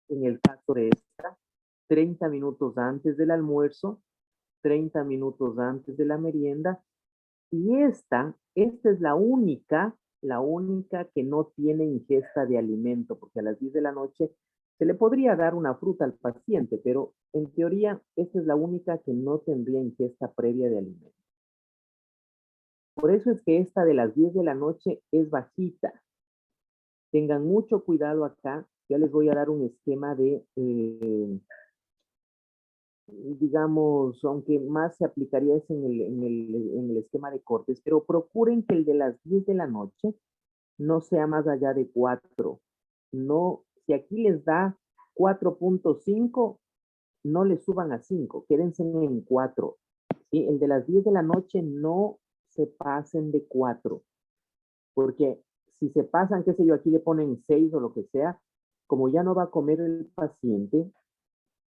en el caso de esta, 30 minutos antes del almuerzo, 30 minutos antes de la merienda. Y esta es la única que no tiene ingesta de alimento, porque a las 10 de la noche se le podría dar una fruta al paciente, pero en teoría esta es la única que no tendría ingesta previa de alimento. Por eso es que esta de las 10 de la noche es bajita. Tengan mucho cuidado acá. Ya les voy a dar un esquema de, digamos, aunque más se aplicaría es en el esquema de cortes, pero procuren que el de las 10 de la noche no sea más allá de 4. No, si aquí les da 4.5, no le suban a 5, quédense en 4. ¿Sí? El de las 10 de la noche no se pasen de 4, porque si se pasan, qué sé yo, aquí le ponen 6 o lo que sea, como ya no va a comer el paciente,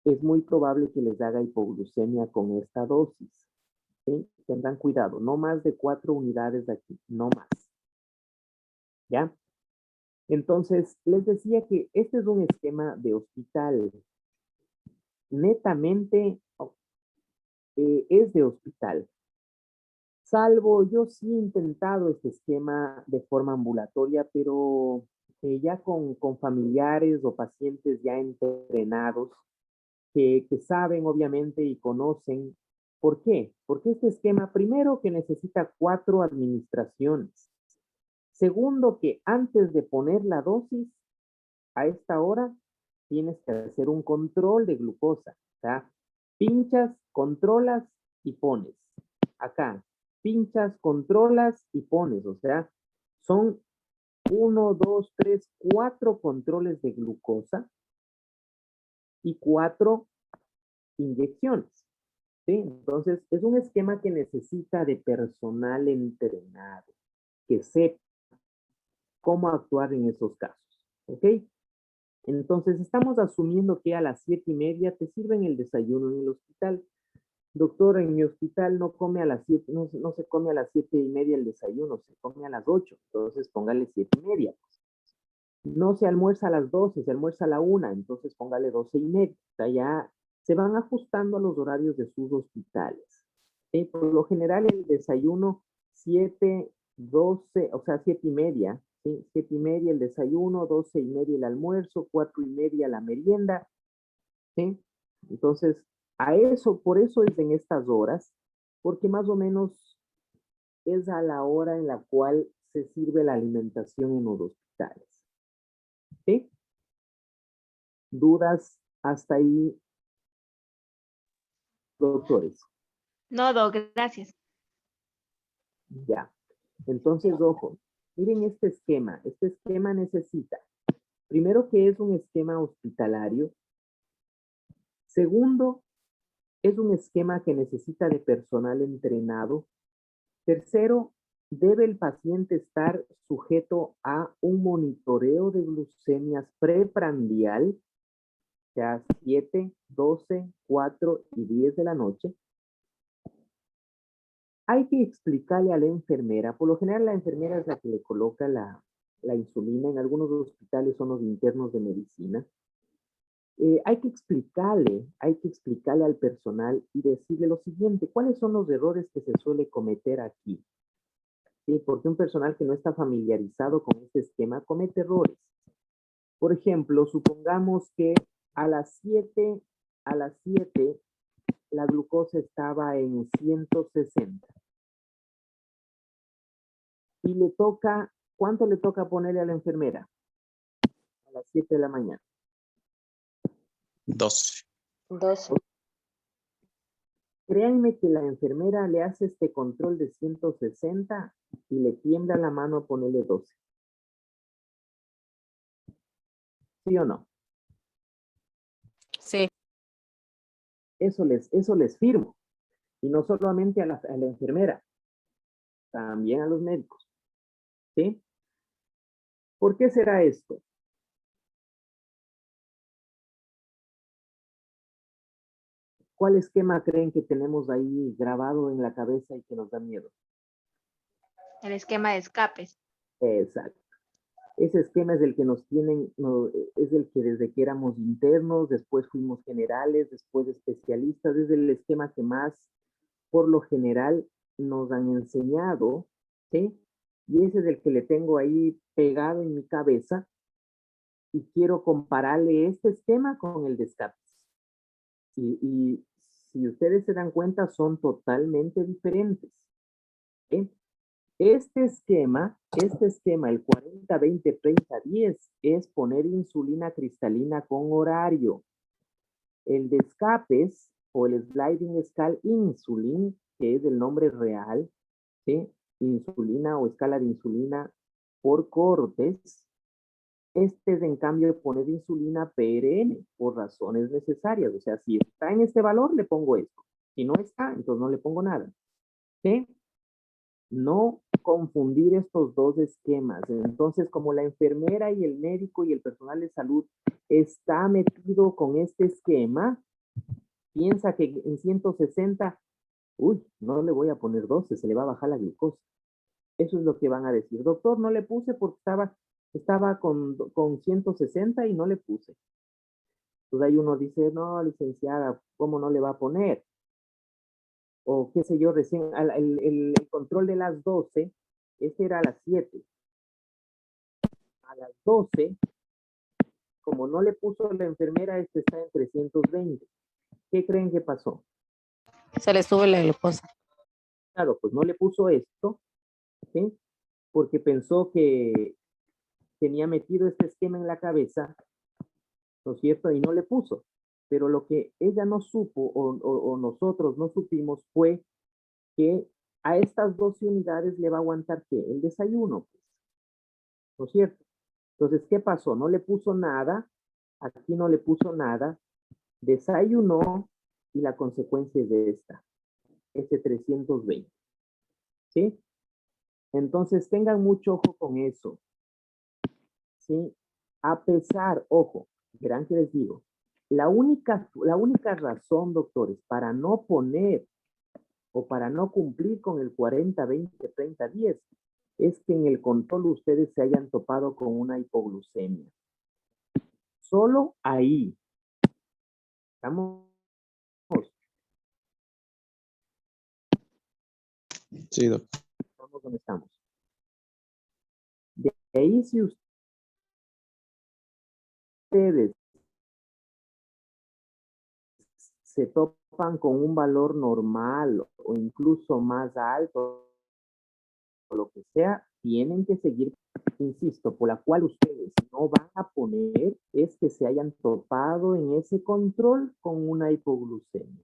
es muy probable que les haga hipoglucemia con esta dosis. ¿Sí? Tendrán cuidado, no más de 4 unidades de aquí, no más. ¿Ya? Entonces, les decía que este es un esquema de hospital. Netamente es de hospital. Salvo, yo sí he intentado este esquema de forma ambulatoria, pero ya con familiares o pacientes ya entrenados que saben obviamente y conocen. ¿Por qué? Porque este esquema, primero que necesita 4 administraciones. Segundo que antes de poner la dosis, a esta hora tienes que hacer un control de glucosa. O sea, pinchas, controlas y pones. Acá, pinchas, controlas y pones. O sea, son 1, 2, 3, 4 controles de glucosa y 4 inyecciones. ¿Sí? Entonces, es un esquema que necesita de personal entrenado, que sepa cómo actuar en esos casos. ¿Ok? Entonces, estamos asumiendo que a las 7:30 te sirven el desayuno en el hospital. Doctor, en mi hospital no come a las 7, no se come a las 7:30 el desayuno, se come a las 8. Entonces, póngale 7:30. No se almuerza a las 12, se almuerza a la 1, entonces póngale 12:30. O sea, ya se van ajustando a los horarios de sus hospitales. ¿Sí? Por lo general, el desayuno 7, 12, o sea, 7:30. ¿Sí? 7:30 el desayuno, 12:30 el almuerzo, 4:30 la merienda. ¿Sí? Entonces, por eso es en estas horas, porque más o menos es a la hora en la cual se sirve la alimentación en los hospitales. ¿Sí? ¿Dudas hasta ahí, doctores? No, Doc, gracias. Ya. Entonces, ojo, miren este esquema. Este esquema necesita, primero, que es un esquema hospitalario. Segundo, es un esquema que necesita de personal entrenado. Tercero, debe el paciente estar sujeto a un monitoreo de glucemias preprandial, o sea, 7, 12, 4 y 10 de la noche. Hay que explicarle a la enfermera, por lo general la enfermera es la que le coloca la insulina, en algunos hospitales son los internos de medicina. Hay que explicarle al personal y decirle lo siguiente: ¿cuáles son los errores que se suele cometer aquí? ¿Sí? Porque un personal que no está familiarizado con este esquema comete errores. Por ejemplo, supongamos que a las 7 la glucosa estaba en 160. Y le toca, ¿cuánto le toca ponerle a la enfermera? A las 7 de la mañana. 12. 12. Créanme que la enfermera le hace este control de 160 y le tiembla la mano a ponerle 12. ¿Sí o no? Sí. Eso les firmo. Y no solamente a la enfermera, también a los médicos. ¿Sí? ¿Por qué será esto? ¿Cuál esquema creen que tenemos ahí grabado en la cabeza y que nos da miedo? El esquema de escapes. Exacto. Ese esquema es el que nos tienen, es el que desde que éramos internos, después fuimos generales, después especialistas, es el esquema que más, por lo general, nos han enseñado, ¿sí? Y ese es el que le tengo ahí pegado en mi cabeza y quiero compararle este esquema con el de escapes. Y si ustedes se dan cuenta, son totalmente diferentes, ¿sí? Este esquema, el 40-20-30-10, es poner insulina cristalina con horario. El de escapes o el sliding scale insulin, que es el nombre real, ¿sí? Insulina o escala de insulina por cortes. Este es en cambio poner insulina PRN por razones necesarias. O sea, si está en este valor, le pongo esto. Si no está, entonces no le pongo nada. ¿Sí? No confundir estos dos esquemas. Entonces, como la enfermera y el médico y el personal de salud está metido con este esquema, piensa que en 160, uy, no le voy a poner 12, se le va a bajar la glucosa. Eso es lo que van a decir. Doctor, no le puse porque estaba con 160 y no le puse. Entonces ahí uno dice, no, licenciada, ¿cómo no le va a poner? O qué sé yo, recién, el control de las 12, este era a las 7. A las 12, como no le puso la enfermera, este está en 320. ¿Qué creen que pasó? Se le sube la glucosa. Claro, pues no le puso esto, ¿sí? Porque pensó que tenía metido este esquema en la cabeza, ¿no es cierto? Y no le puso. Pero lo que ella no supo o nosotros no supimos fue que a estas 12 unidades le va a aguantar ¿qué? El desayuno, pues, ¿no es cierto? Entonces, ¿qué pasó? No le puso nada, aquí no le puso nada, desayunó y la consecuencia es de esta, este 320, ¿sí? Entonces, tengan mucho ojo con eso, ¿sí? A pesar, ojo, verán que les digo, la única razón, doctores, para no poner o para no cumplir con el 40-20-30-10 es que en el control ustedes se hayan topado con una hipoglucemia. Solo ahí. Estamos. Sí, doctor. Estamos donde estamos. De ahí si ustedes se topan con un valor normal o incluso más alto, o lo que sea, tienen que seguir, insisto, por la cual ustedes no van a poner es que se hayan topado en ese control con una hipoglucemia.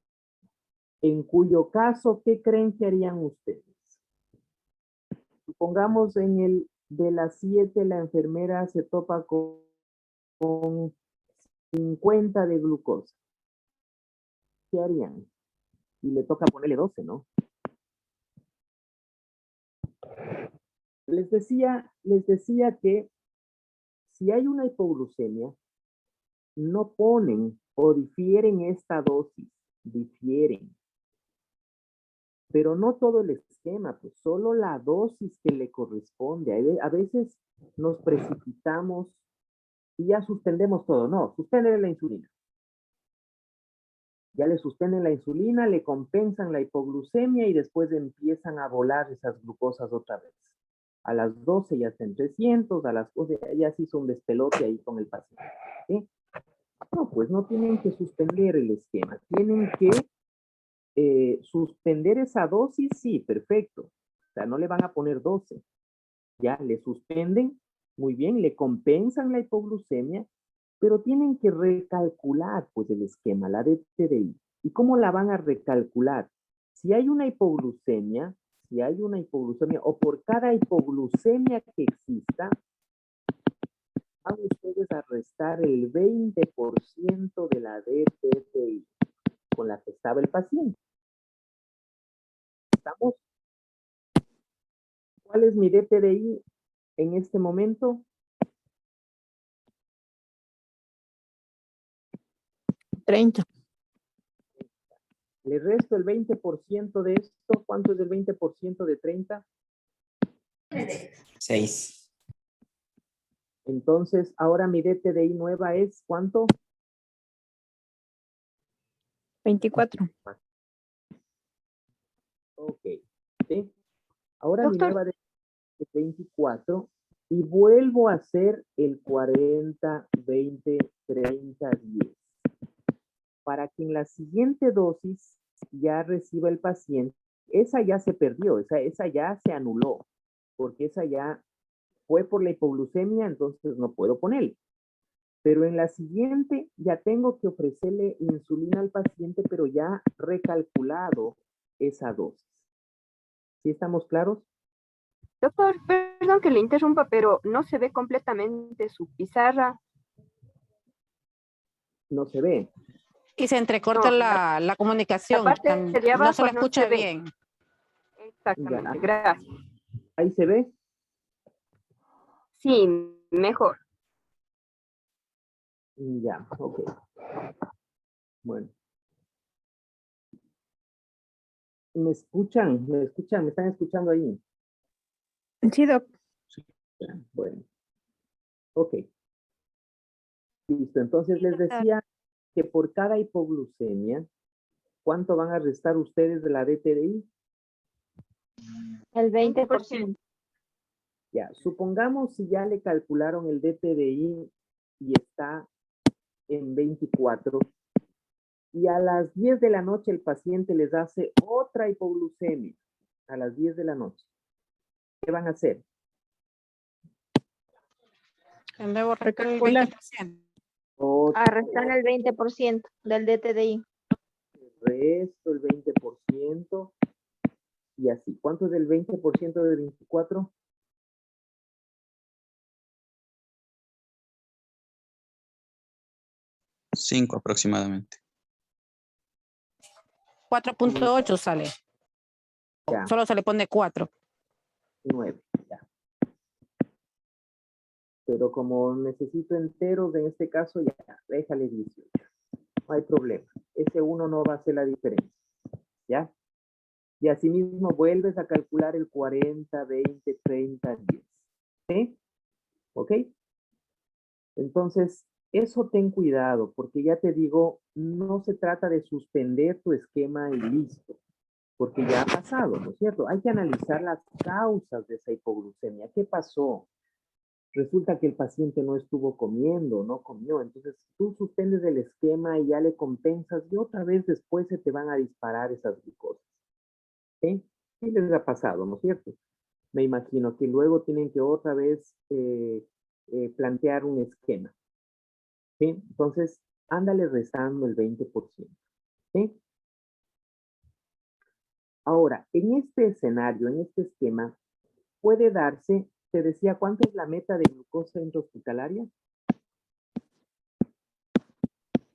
En cuyo caso, ¿qué creen que harían ustedes? Supongamos en el de las 7 la enfermera se topa con 50 de glucosa. ¿Qué harían? Y le toca ponerle 12, ¿no? Les decía que si hay una hipoglucemia, no ponen o difieren esta dosis, difieren. Pero no todo el esquema, pues solo la dosis que le corresponde. A veces nos precipitamos y ya suspendemos todo. No, suspenden la insulina. Ya le suspenden la insulina, le compensan la hipoglucemia y después empiezan a volar esas glucosas otra vez. A las 12 ya está en 300, a las 12 ya se hizo un despelote ahí con el paciente. ¿Sí? No, pues no tienen que suspender el esquema, tienen que suspender esa dosis, sí, perfecto. O sea, no le van a poner 12. Ya, le suspenden, muy bien, le compensan la hipoglucemia, pero tienen que recalcular, pues, el esquema, la DTDI. ¿Y cómo la van a recalcular? Si hay una hipoglucemia, o por cada hipoglucemia que exista, van ustedes a restar el 20% de la DTDI con la que estaba el paciente. ¿Estamos? ¿Cuál es mi DTDI en este momento? 30. Le resto el 20% de esto. ¿Cuánto es el 20% de 30? 6. Entonces, ahora mi DTDI nueva es ¿cuánto? 24. Ok. ¿Sí? Ahora mi Doctor. nueva DTDI es 24 y vuelvo a hacer el 40, 20, 30, 10. Para que en la siguiente dosis ya reciba el paciente, esa ya se perdió, esa ya se anuló, porque esa ya fue por la hipoglucemia, entonces no puedo ponerle. Pero en la siguiente ya tengo que ofrecerle insulina al paciente, pero ya recalculado esa dosis. ¿Sí estamos claros? Doctor, perdón que le interrumpa, pero no se ve completamente su pizarra. No se ve. Y se entrecorta No, la comunicación. La parte de abajo No se la no escucha se ve. bien. Exactamente, Ya. gracias. ¿Ahí se ve? Sí, mejor. Ya, ok. Bueno. ¿Me escuchan? ¿Me escuchan? ¿Me están escuchando ahí? Sí, doc. Ya, bueno. Ok. Listo. Entonces les decía que por cada hipoglucemia, ¿cuánto van a restar ustedes de la DTDI? El 20%. Ya, supongamos si ya le calcularon el DTDI y está en 24 y a las 10 de la noche el paciente les hace otra hipoglucemia a las 10 de la noche. ¿Qué van a hacer? De nuevo, el Recalcular. 20%. A restar el 20% del DTDI. Resto el 20% y así. ¿Cuánto es el 20% de 24? 5 aproximadamente. 4.8 sale. Ya, Solo se le pone 4. 9. Ya. Pero como necesito enteros, en este caso ya, déjale 18. No hay problema. Ese 1 no va a hacer la diferencia. ¿Ya? Y asimismo vuelves a calcular el 40, 20, 30, 10. ¿Sí? ¿Ok? Entonces, eso ten cuidado, porque ya te digo, no se trata de suspender tu esquema y listo, porque ya ha pasado, ¿no es cierto? Hay que analizar las causas de esa hipoglucemia. ¿Qué pasó? Resulta que el paciente no estuvo comiendo, no comió. Entonces, tú suspendes el esquema y ya le compensas y otra vez después se te van a disparar esas glucosas. ¿Sí? Sí les ha pasado, ¿no es cierto? Me imagino que luego tienen que otra vez plantear un esquema. ¿Sí? Entonces, ándale restando el 20%. ¿Sí? Ahora, en este escenario, en este esquema, puede darse, te decía, ¿cuánto es la meta de glucosa intrahospitalaria?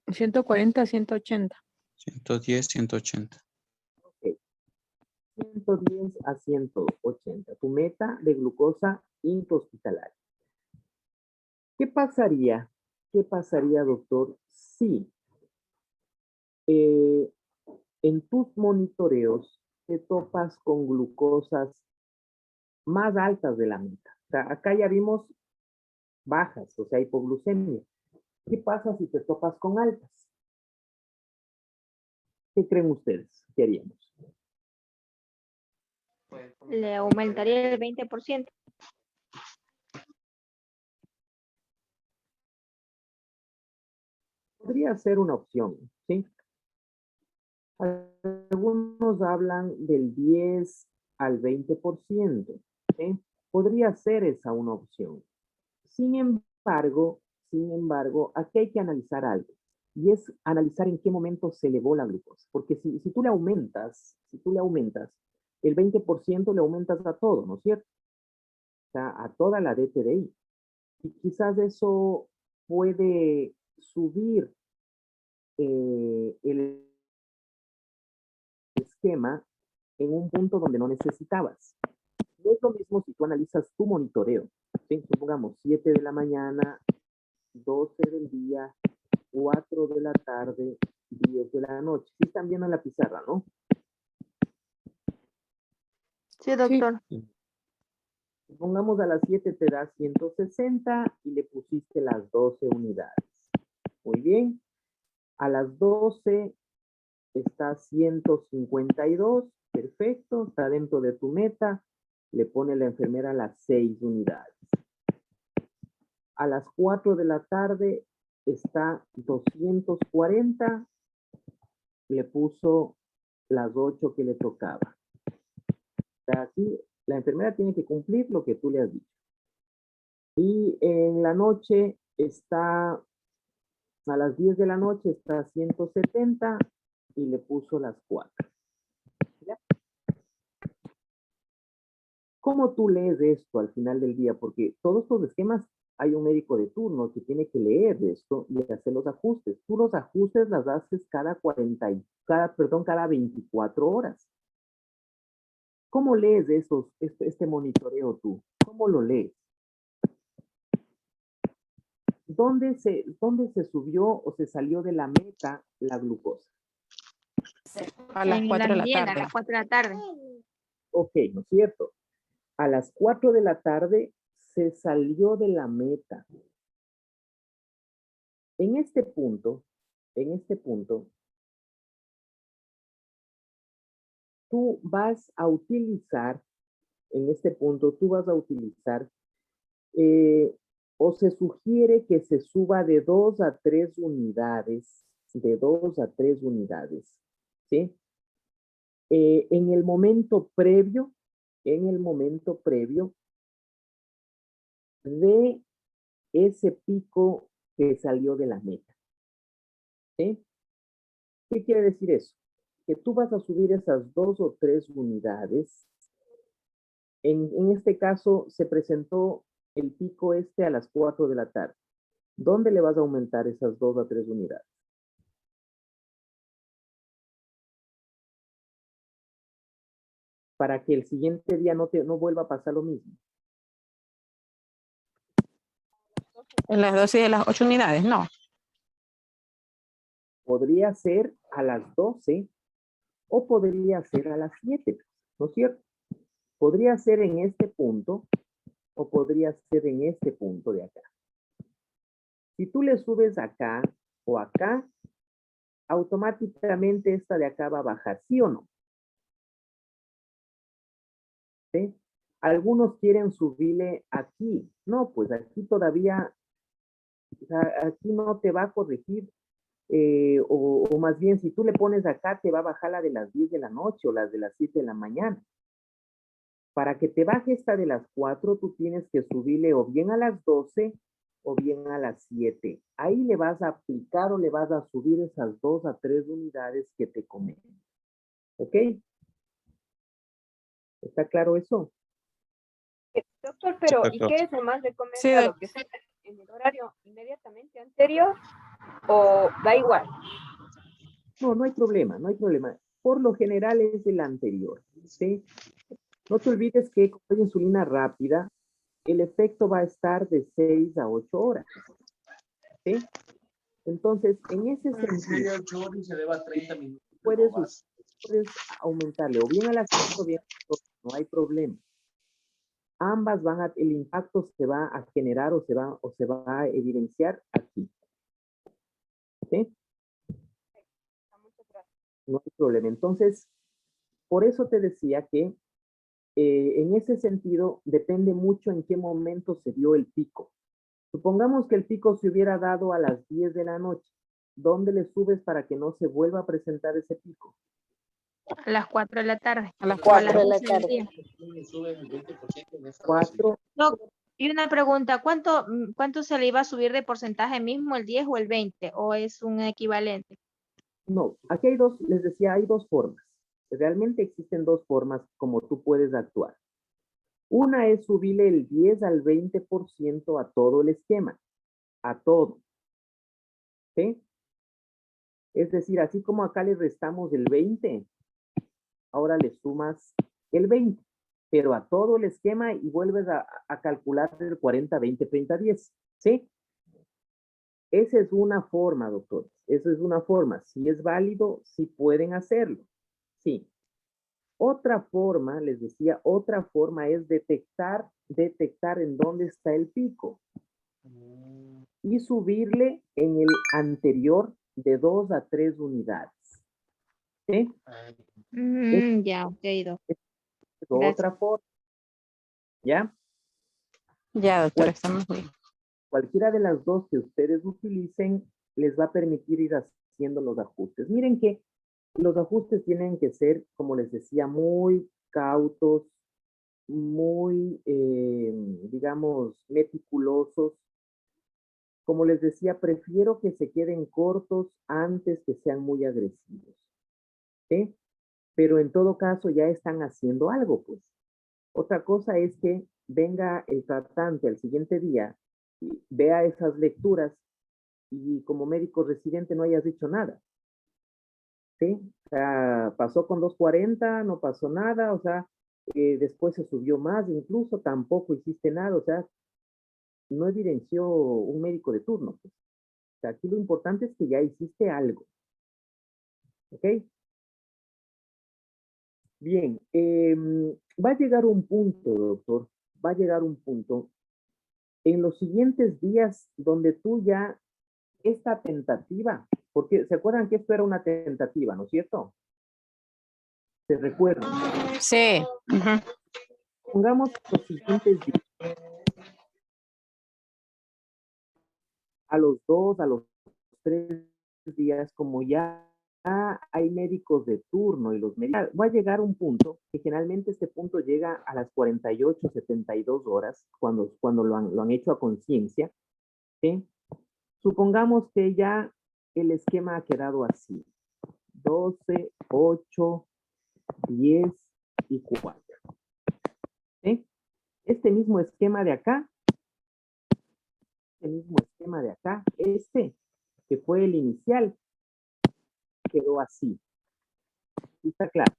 140 a 180. 110, 180. Ok. 110 a 180. Tu meta de glucosa intrahospitalaria. ¿Qué pasaría? ¿Qué pasaría, doctor, si en tus monitoreos te topas con glucosas más altas de la meta? O sea, acá ya vimos bajas, o sea, hipoglucemia. ¿Qué pasa si te topas con altas? ¿Qué creen ustedes? ¿Qué haríamos? Le aumentaría el 20%. Podría ser una opción, ¿sí? Algunos hablan del 10 al 20%, ¿sí? Podría ser esa una opción. Sin embargo, aquí hay que analizar algo. Y es analizar en qué momento se elevó la glucosa. Porque si tú le aumentas, el 20% le aumentas a todo, ¿no es cierto? O sea, a toda la DTDI. Y quizás eso puede subir el esquema en un punto donde no necesitabas. No es lo mismo si tú analizas tu monitoreo. ¿Sí? Supongamos 7 de la mañana, 12 del día, 4 de la tarde, 10 de la noche. Sí están viendo en la pizarra, ¿no? Sí, doctor. Pongamos a las 7 te da 160 y le pusiste las 12 unidades. Muy bien. A las 12 está 152. Perfecto. Está dentro de tu meta. Le pone la enfermera las 6 unidades. A las 4 de la tarde está 240. Le puso las 8 que le tocaba. Aquí la enfermera tiene que cumplir lo que tú le has dicho. Y en la noche está, a las 10 de la noche está 170 y le puso las 4. ¿Ya? ¿Cómo tú lees esto al final del día? Porque todos estos esquemas hay un médico de turno que tiene que leer esto y hacer los ajustes. Tú los ajustes las haces cada 24 horas. ¿Cómo lees este monitoreo tú? ¿Cómo lo lees? ¿Dónde se subió o se salió de la meta la glucosa? A las En 4 de la mañana, tarde. a las 4 de la tarde. Ok, ¿no es cierto? A las 4 de la tarde se salió de la meta. En este punto, tú vas a utilizar, o se sugiere que se suba de 2 a 3 unidades, ¿sí? En el momento previo de ese pico que salió de la meta, ¿sí? ¿Qué quiere decir eso? Que tú vas a subir esas 2 o 3 unidades. En este caso se presentó el pico a las 4 de la tarde. ¿Dónde le vas a aumentar esas 2 a 3 unidades? Para que el siguiente día no vuelva a pasar lo mismo. En las 12 y de las 8 unidades, no. Podría ser a las 12 o podría ser a las 7, ¿no es cierto? Podría ser en este punto o podría ser en este punto de acá. Si tú le subes acá o acá, automáticamente esta de acá va a bajar, ¿sí o no? ¿Sí? Algunos quieren subirle aquí. No, pues aquí todavía, o sea, aquí no te va a corregir. O más bien, si tú le pones acá, te va a bajar la de las 10 de la noche o las de las 7 de la mañana. Para que te baje esta de las 4, tú tienes que subirle o bien a las 12 o bien a las 7. Ahí le vas a aplicar o le vas a subir esas 2 a 3 unidades que te comento. ¿Ok? ¿Está claro eso? Doctor, pero ¿y Perfecto. qué es lo más Sí, recomendado? ¿Que sea en el horario inmediatamente anterior o da igual? No, no hay problema, no hay problema. Por lo general es el anterior, ¿sí? No te olvides que con insulina rápida, el efecto va a estar de 6 a 8 horas, ¿sí? Entonces, en ese sentido, puedes aumentarle o bien a las 7 o bien a las 8, no hay problema. Ambas el impacto se va a generar o se va a evidenciar aquí, ¿sí? No hay problema. Entonces, por eso te decía que en ese sentido depende mucho en qué momento se dio el pico. Supongamos que el pico se hubiera dado a las 10 de la noche. ¿Dónde le subes para que no se vuelva a presentar ese pico? A las 4 de la tarde. a las O a 4 las de la 12 del tarde. día. 4. Doc, y una pregunta, ¿cuánto se le iba a subir de porcentaje mismo, el 10 o el 20? ¿O es un equivalente? No, aquí hay dos, les decía, hay dos formas. Realmente existen dos formas como tú puedes actuar. Una es subirle el 10 al 20% a todo el esquema, a todo. ¿Sí? Es decir, así como acá le restamos el 20, ahora le sumas el 20, pero a todo el esquema y vuelves a calcular el 40, 20, 30, 10. ¿Sí? Esa es una forma, doctor. Esa es una forma. Si es válido, si pueden hacerlo. Sí. Otra forma, les decía, otra forma es detectar en dónde está el pico y subirle en el anterior de 2 a 3 unidades. ¿Sí? Ya, ok, doctor. Es otra forma. ¿Ya? Ya, doctora, estamos bien. Cualquiera de las dos que ustedes utilicen les va a permitir ir haciendo los ajustes. Miren que los ajustes tienen que ser, como les decía, muy cautos, muy, digamos, meticulosos. Como les decía, prefiero que se queden cortos antes que sean muy agresivos. ¿Sí? Pero en todo caso ya están haciendo algo, pues. Otra cosa es que venga el tratante al siguiente día y vea esas lecturas y como médico residente no hayas dicho nada. ¿Sí? O sea, pasó con 240, no pasó nada, o sea, después se subió más, incluso tampoco hiciste nada, o sea, no evidenció un médico de turno. Pues. O sea, aquí lo importante es que ya hiciste algo. ¿Ok? Bien, va a llegar un punto, doctor, va a llegar un punto en los siguientes días donde tú ya, esta tentativa, porque se acuerdan que esto era una tentativa, ¿no es cierto? ¿Se recuerdan? Sí. Ujú. Pongamos los siguientes días, a los 2, a los 3 días, como ya hay médicos de turno y los médicos, va a llegar un punto, que generalmente este punto llega a las 48, 72 horas, cuando lo han hecho a conciencia, ¿sí? Supongamos que ya el esquema ha quedado así, 12, 8, 10 y 4. ¿Sí? Este mismo esquema de acá, este, que fue el inicial, quedó así. ¿Está claro?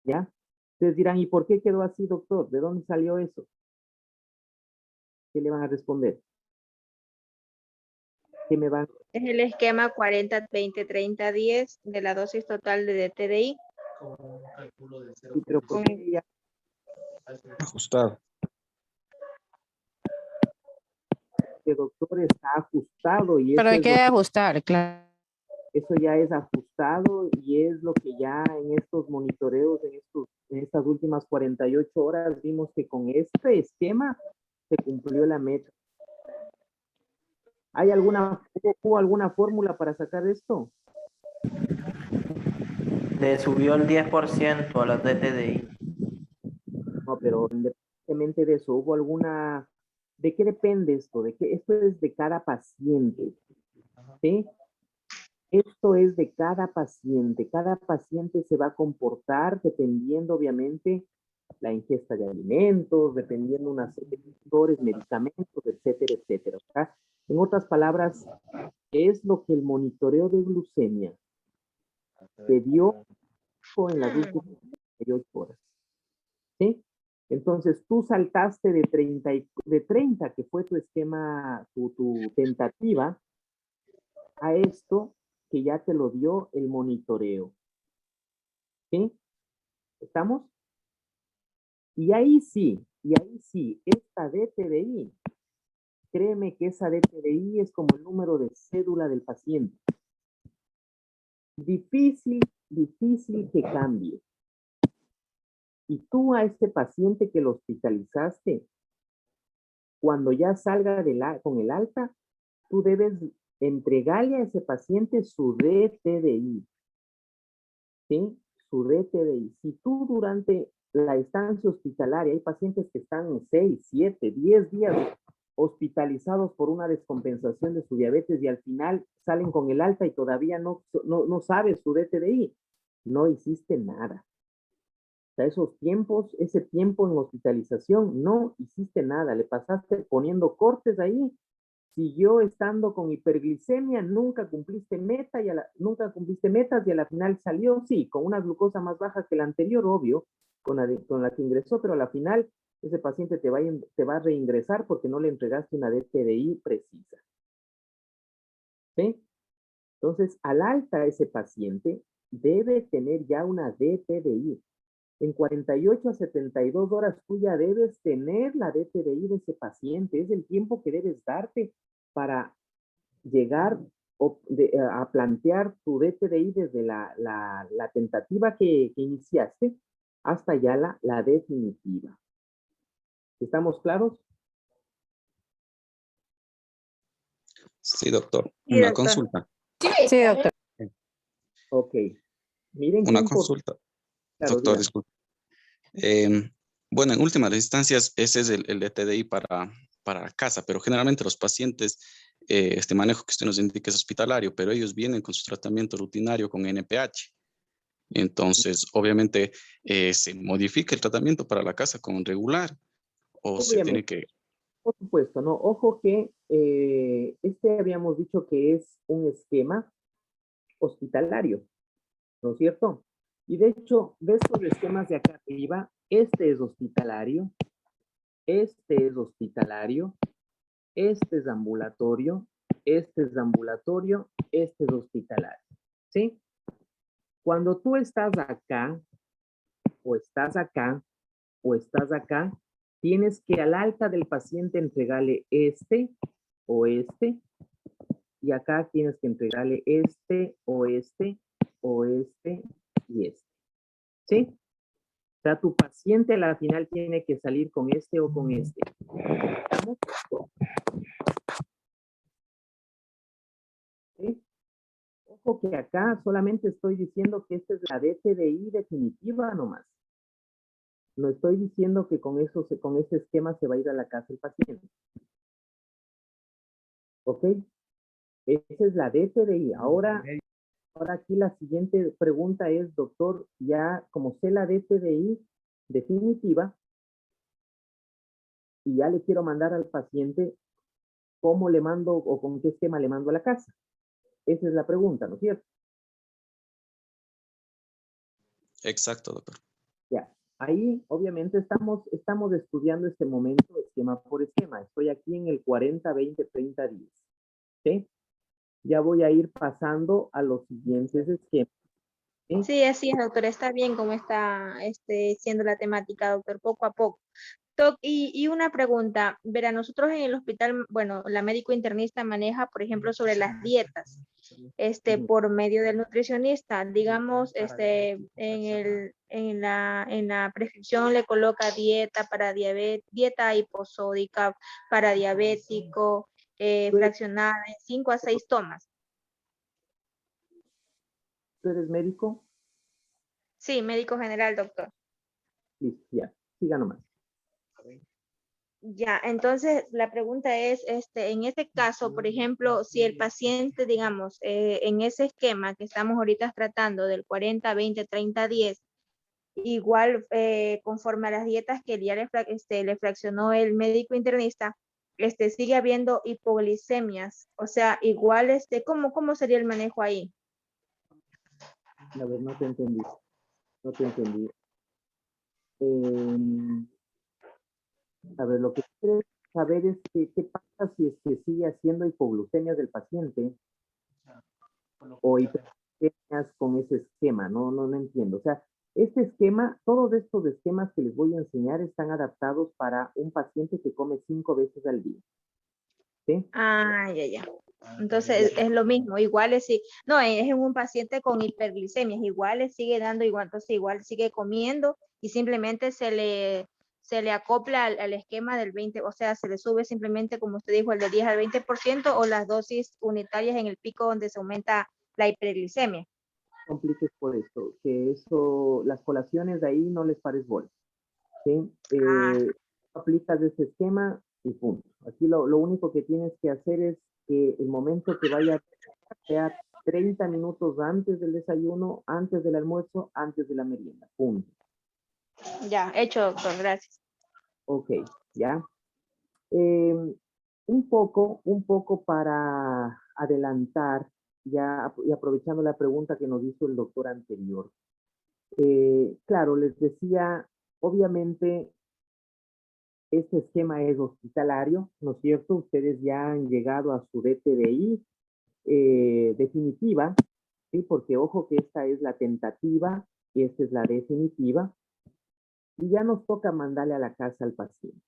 ¿Ya? Ustedes dirán, ¿y por qué quedó así, doctor? ¿De dónde salió eso? ¿Qué le van a responder? ¿Qué me van? Es el esquema 40-20-30-10 de la dosis total de DTDI. Sí, pero ¿por qué ya Ajustado. este doctor está ajustado y Pero eso hay es que lo que ajustar, claro. eso ya es ajustado y es lo que ya en estos monitoreos, en estas últimas 48 horas, vimos que con este esquema se cumplió la meta. ¿Hubo alguna fórmula para sacar esto? Le subió el 10% a la DTDI. No, pero independientemente de eso, ¿hubo alguna? ¿De qué depende esto? ¿De qué? Esto es de cada paciente, ¿sí? Esto es de cada paciente. Cada paciente se va a comportar dependiendo, obviamente, la ingesta de alimentos, dependiendo una serie de factores, medicamentos, etcétera, etcétera. ¿Verdad? En otras palabras, es lo que el monitoreo de glucemia te dio en las últimas 48 horas. ¿Sí? Entonces, tú saltaste de 30, que fue tu esquema, tu tentativa, a esto que ya te lo dio el monitoreo. ¿Sí? ¿Estamos? Y ahí sí, esta DTDI, créeme que esa DTDI es como el número de cédula del paciente. Difícil que cambie. Y tú a este paciente que lo hospitalizaste, cuando ya salga con el alta, tú debes entregarle a ese paciente su DTDI. ¿Sí? Su DTDI. Si tú durante la estancia hospitalaria, hay pacientes que están 6, 7, 10 días hospitalizados por una descompensación de su diabetes y al final salen con el alta y todavía no sabes su DTDI. No hiciste nada. O sea, ese tiempo en hospitalización, no hiciste nada. Le pasaste poniendo cortes ahí, siguió estando con hiperglicemia, nunca cumpliste metas y a la final salió, sí, con una glucosa más baja que la anterior, obvio, con la que ingresó, pero a la final ese paciente te va a reingresar porque no le entregaste una DTDI precisa. ¿Sí? Entonces, al alta ese paciente debe tener ya una DTDI. En 48 a 72 horas tú ya debes tener la DTDI de ese paciente. Es el tiempo que debes darte para llegar a plantear tu DTDI desde la tentativa que iniciaste hasta ya la definitiva. ¿Estamos claros? Sí, doctor. Sí, Una doctor. consulta. Sí, doctor. Ok. Miren qué Una importante. consulta. Claro, Doctor, dígame. disculpe. Bueno, en últimas instancias, ese es el DTDI para la casa, pero generalmente los pacientes, este manejo que usted nos indica es hospitalario, pero ellos vienen con su tratamiento rutinario con NPH. Entonces, obviamente, se modifica el tratamiento para la casa con regular o se tiene Obviamente, que... por supuesto, ¿no? Ojo que este habíamos dicho que es un esquema hospitalario, ¿no es cierto? Y de hecho, de estos esquemas de acá arriba, este es hospitalario, este es hospitalario, este es ambulatorio, este es ambulatorio, este es hospitalario, ¿sí? Cuando tú estás acá, o estás acá, o estás acá, tienes que al alta del paciente entregarle este o este, y acá tienes que entregarle este o este o este y este, ¿sí? O sea, tu paciente a la final tiene que salir con este o con este. ¿Estamos? ¿Sí? Ojo que acá solamente estoy diciendo que esta es la DTDI definitiva nomás. No estoy diciendo que con ese esquema se va a ir a la casa el paciente. ¿Ok? Esa es la DTDI. Ahora aquí la siguiente pregunta es, doctor, ya como sé la DTDI definitiva y ya le quiero mandar al paciente, ¿cómo le mando o con qué esquema le mando a la casa? Esa es la pregunta, ¿no es cierto? Exacto, doctor. Ya. Ahí, obviamente, estamos estudiando este momento esquema por esquema. Estoy aquí en el 40, 20, 30 días. ¿Sí? Ya voy a ir pasando a los siguientes esquemas. ¿Sí? Sí, así es, doctor. Está bien como está siendo la temática, doctor, poco a poco. Y una pregunta, verá, nosotros en el hospital, bueno, la médico internista maneja, por ejemplo, sobre las dietas, por medio del nutricionista, digamos, en la prescripción le coloca dieta para diabetes, dieta hiposódica para diabético, fraccionada en 5 a 6 tomas. ¿Tú eres médico? Sí, médico general, doctor. Listo, ya. Siga nomás. Ya, entonces la pregunta es, en este caso, por ejemplo, si el paciente, digamos, en ese esquema que estamos ahorita tratando del 40, 20, 30, 10, igual conforme a las dietas que ya le fraccionó el médico internista, sigue habiendo hipoglicemias, o sea, igual, ¿cómo sería el manejo ahí? A ver, no te entendí. No te entendí. Eh, a ver, lo que quieres saber es qué pasa si es que sigue haciendo hipoglucemia del paciente o hiperglucemias con ese esquema. No entiendo. O sea, este esquema, todos estos esquemas que les voy a enseñar están adaptados para un paciente que come 5 veces al día. ¿Sí? Ah, ya. Entonces es lo mismo, igual no, es un paciente con hiperglicemias, igual le sigue dando igual, entonces igual sigue comiendo y simplemente se le acopla al esquema del 20, o sea, se le sube simplemente, como usted dijo, el del 10 al 20% o las dosis unitarias en el pico donde se aumenta la hiperglicemia. Compliques por esto, que eso, las colaciones de ahí no les pares bola. ¿Sí? Aplicas ese esquema y punto. Aquí lo único que tienes que hacer es que el momento que vaya sea 30 minutos antes del desayuno, antes del almuerzo, antes de la merienda. Punto. Ya, hecho, doctor, gracias. Ok, ya. Un poco para adelantar, ya y aprovechando la pregunta que nos hizo el doctor anterior. Claro, les decía, obviamente, este esquema es hospitalario, ¿no es cierto? Ustedes ya han llegado a su DTDI, definitiva, ¿sí? Porque ojo que esta es la tentativa y esta es la definitiva. Y ya nos toca mandarle a la casa al paciente.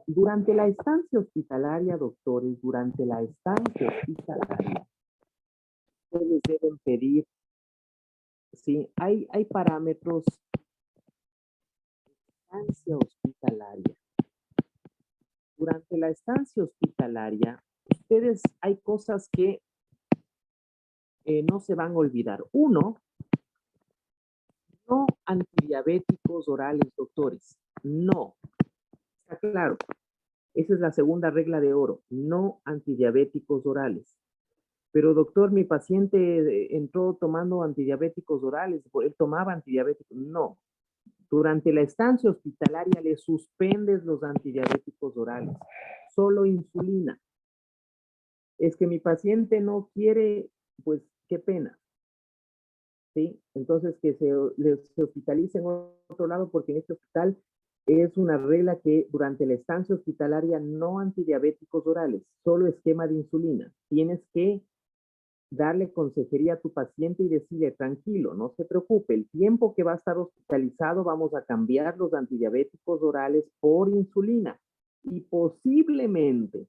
Durante la estancia hospitalaria, doctores, durante la estancia hospitalaria, ustedes deben pedir, sí, hay parámetros de estancia hospitalaria. Durante la estancia hospitalaria, ustedes hay cosas que no se van a olvidar. Uno, no antidiabéticos orales, doctores. No. Está claro. Esa es la segunda regla de oro. No antidiabéticos orales. Pero doctor, mi paciente entró tomando antidiabéticos orales. Él tomaba antidiabéticos. No. Durante la estancia hospitalaria le suspendes los antidiabéticos orales. Solo insulina. Es que mi paciente no quiere, pues qué pena. ¿Sí? Entonces que se hospitalice en otro lado porque en este hospital es una regla que durante la estancia hospitalaria no antidiabéticos orales, solo esquema de insulina. Tienes que darle consejería a tu paciente y decirle, tranquilo, no se preocupe, el tiempo que va a estar hospitalizado vamos a cambiar los antidiabéticos orales por insulina. Y posiblemente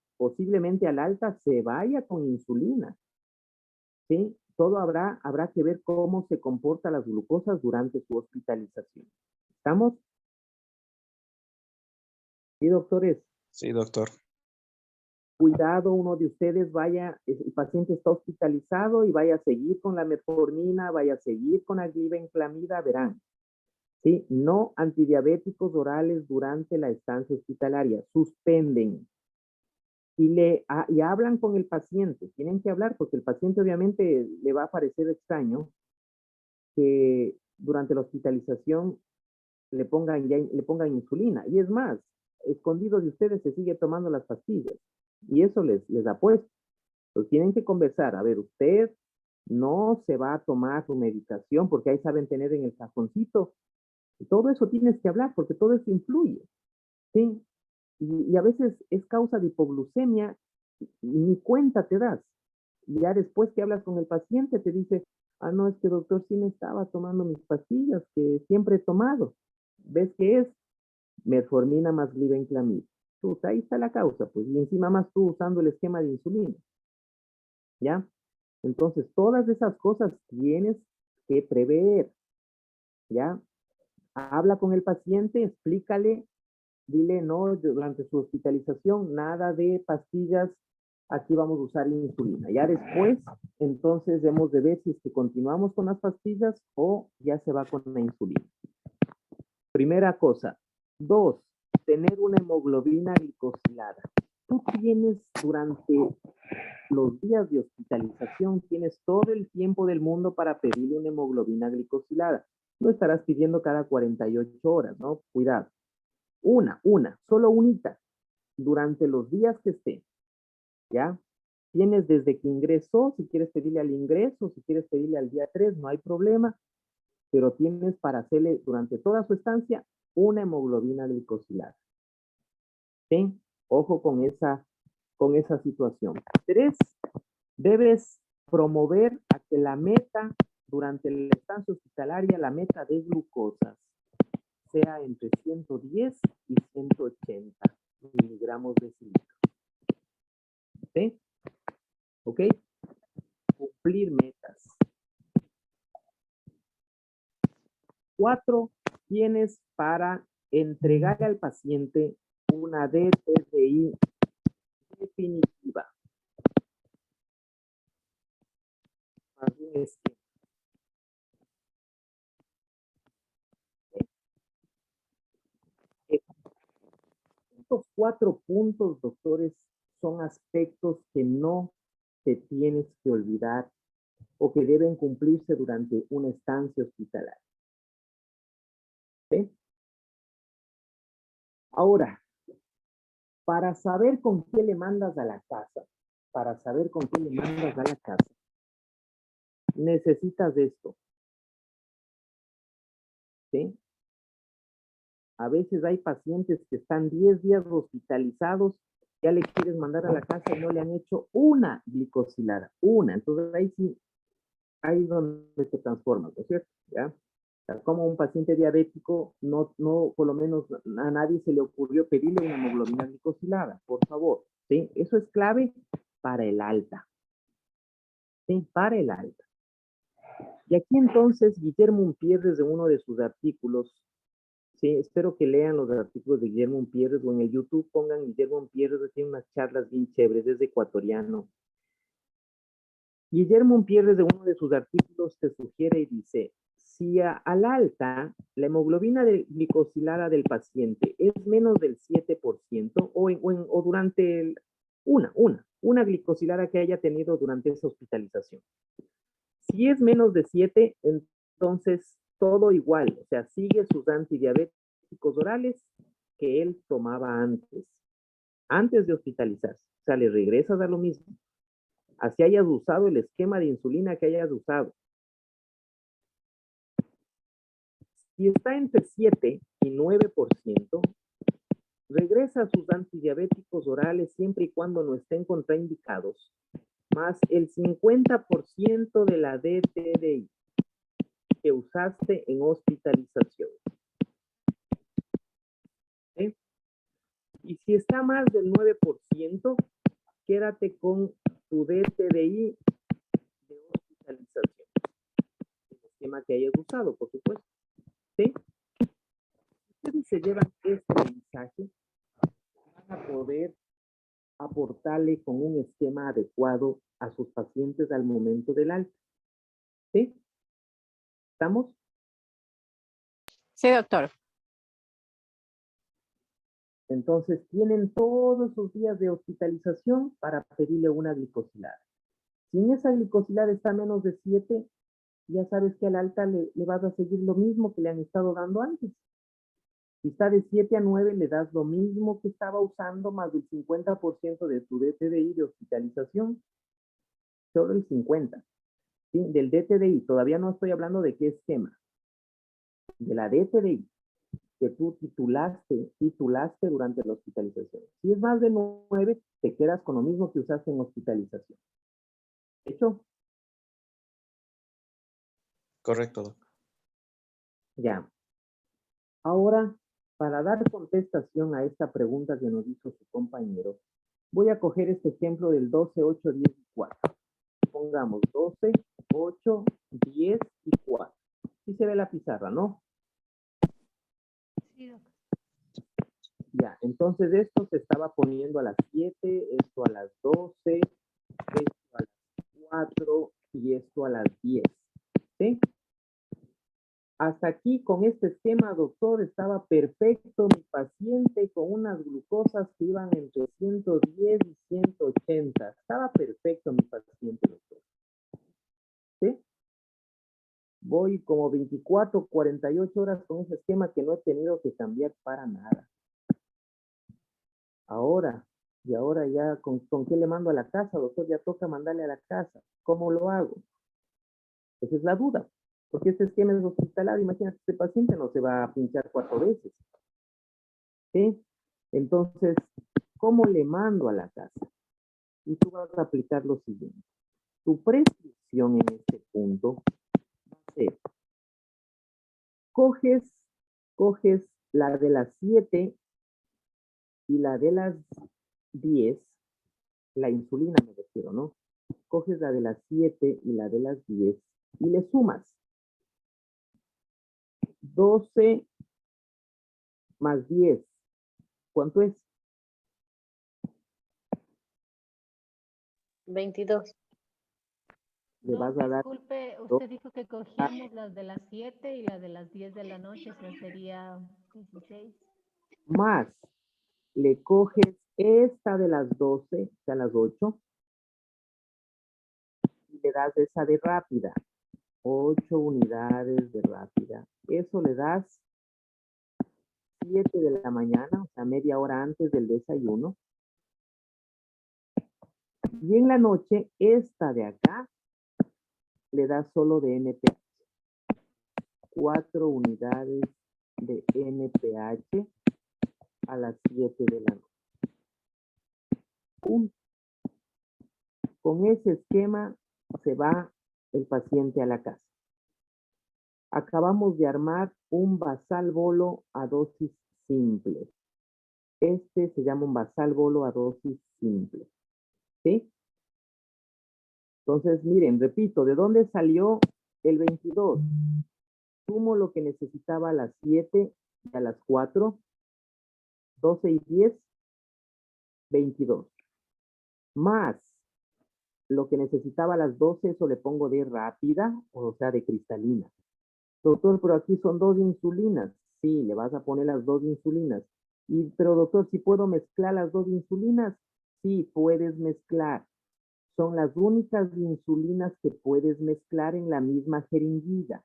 al alta se vaya con insulina. ¿Sí? Todo habrá que ver cómo se comportan las glucosas durante su hospitalización. ¿Estamos? Sí, doctores. Sí, doctor. Cuidado, uno de ustedes vaya, el paciente está hospitalizado y vaya a seguir con la metformina, vaya a seguir con la glibenclamida, verán. ¿Sí? No antidiabéticos orales durante la estancia hospitalaria. Suspenden. Y hablan con el paciente. Tienen que hablar porque el paciente obviamente le va a parecer extraño que durante la hospitalización le pongan insulina. Y es más, escondido de ustedes se sigue tomando las pastillas. Y eso les apuesto. Pues tienen que conversar. A ver, usted no se va a tomar su medicación porque ahí saben tener en el cajoncito. Y todo eso tienes que hablar porque todo eso influye. ¿Sí? Y a veces es causa de hipoglucemia y ni cuenta te das. Y ya después que hablas con el paciente te dice, ah, no, es que doctor, sí me estaba tomando mis pastillas que siempre he tomado. ¿Ves qué es? Metformina más glibenclamida. Pues ahí está la causa, pues, y encima más tú usando el esquema de insulina. ¿Ya? Entonces, todas esas cosas tienes que prever. ¿Ya? Habla con el paciente, explícale, dile, no, durante su hospitalización, nada de pastillas, aquí vamos a usar insulina. Ya después, entonces, debemos de ver si es que continuamos con las pastillas o ya se va con la insulina. Primera cosa. 2, tener una hemoglobina glicosilada. Tú tienes durante los días de hospitalización, tienes todo el tiempo del mundo para pedirle una hemoglobina glicosilada. No estarás pidiendo cada 48 horas, ¿no? Cuidado. Solo unita, durante los días que esté, ¿ya? Tienes desde que ingresó, si quieres pedirle al ingreso, si quieres pedirle al día 3, no hay problema, pero tienes para hacerle durante toda su estancia una hemoglobina glicosilada. ¿Sí? Ojo con esa situación. 3, debes promover a que la meta durante la estancia hospitalaria, la meta de glucosas, sea entre 110 y 180 miligramos de cilindro. ¿Sí? ¿Ok? Cumplir metas. 4, tienes para entregar al paciente una DTDI definitiva. Estos 4 puntos, doctores, son aspectos que no te tienes que olvidar o que deben cumplirse durante una estancia hospitalaria. ¿Sí? Ahora, para saber con qué le mandas a la casa, necesitas esto. ¿Sí? A veces hay pacientes que están 10 días hospitalizados Ya le quieres mandar a la casa y no le han hecho una glicosilada, una. Entonces ahí sí, ahí es donde se transforma, ¿no es cierto? ¿Ya? O sea, como un paciente diabético, no, por lo menos a nadie se le ocurrió pedirle una hemoglobina glicosilada, por favor. ¿Sí? Eso es clave para el alta. ¿Sí? Para el alta. Y aquí entonces Guillermo Umpierres de uno de sus artículos, sí, espero que lean los artículos de Guillermo Umpierres o en el YouTube pongan Guillermo Umpierres, tiene unas charlas bien chéveres, es ecuatoriano. Guillermo Umpierres de uno de sus artículos te sugiere y dice, si al alta la hemoglobina glicosilada del paciente es menos del 7% o durante una glicosilada que haya tenido durante esa hospitalización. Si es menos de 7, entonces todo igual, o sea, sigue sus antidiabéticos orales que él tomaba antes de hospitalizarse. O sea, le regresas a lo mismo. Así hayas usado el esquema de insulina que hayas usado. Si está entre 7 y 9%, regresa a sus antidiabéticos orales siempre y cuando no estén contraindicados, más el 50% de la DTDI que usaste en hospitalización. ¿Sí? Y si está más del 9%, quédate con tu DTDI de hospitalización. El esquema que hayas usado, por supuesto. ¿Sí? Ustedes se llevan este mensaje, van a poder aportarle con un esquema adecuado a sus pacientes al momento del alta. ¿Sí? ¿Estamos? Sí, doctor. Entonces, tienen todos sus días de hospitalización para pedirle una glicosilada. Si en esa glicosilada está menos de 7, ya sabes que al alta le vas a seguir lo mismo que le han estado dando antes. Si está de 7 a 9, le das lo mismo que estaba usando, más del 50% de tu DTDI de hospitalización. Solo el 50%. ¿Sí? Del DTDI, todavía no estoy hablando de qué esquema. De la DTDI que tú titulaste durante la hospitalización. Si es más de 9, te quedas con lo mismo que usaste en hospitalización. ¿Hecho? Correcto, doc. Ya. Ahora, para dar contestación a esta pregunta que nos hizo su compañero, voy a coger este ejemplo del 12, 8, 10 y 4. Pongamos 12, 8, 10 y 4. Sí se ve la pizarra, ¿no? Sí, doctor. Ya, entonces esto se estaba poniendo a las 7, esto a las 12, esto a las 4 y esto a las 10. ¿Sí? Hasta aquí con este esquema, doctor, estaba perfecto mi paciente con unas glucosas que iban entre 110 y 180. Estaba perfecto mi paciente, doctor. ¿Sí? Voy como 24, 48 horas con ese esquema que no he tenido que cambiar para nada. Ahora ya, ¿con qué le mando a la casa, doctor? Ya toca mandarle a la casa. ¿Cómo lo hago? Esa es la duda. Porque este esquema es hospitalario. Imagínate, este paciente no se va a pinchar 4 veces. ¿Sí? Entonces, ¿cómo le mando a la casa? Y tú vas a aplicar lo siguiente. Tu prescripción en este punto va a ser, coges la de las 7 y la de las 10, la insulina me refiero, ¿no? Coges la de las 7 y la de las 10 y le sumas 12 más 10. ¿Cuánto es? 22. Le No, vas a dar disculpe, dos. usted dijo que cogíamos las de las 7 y las de las 10 de la noche, eso sería 16. Más, le coges esta de las 12, o sea, las 8, y le das esa de rápida. 8 unidades de rápida. Eso le das 7 de la mañana, o sea, media hora antes del desayuno. Y en la noche, esta de acá, le das solo de NPH. 4 unidades de NPH a las 7 de la noche. Con ese esquema se va el paciente a la casa. Acabamos de armar un basal bolo a dosis simple. Este se llama un basal bolo a dosis simple. ¿Sí? Entonces, miren, repito, ¿de dónde salió el 22? Sumo lo que necesitaba a las 7 y a las 4, 12 y 10, 22. Más lo que necesitaba a las 12, eso le pongo de rápida, o sea, de cristalina. Doctor, pero aquí son 2 insulinas. Sí, le vas a poner las 2 insulinas. Pero doctor, ¿si puedo mezclar las 2 insulinas? Sí, puedes mezclar. Son las únicas insulinas que puedes mezclar en la misma jeringuilla.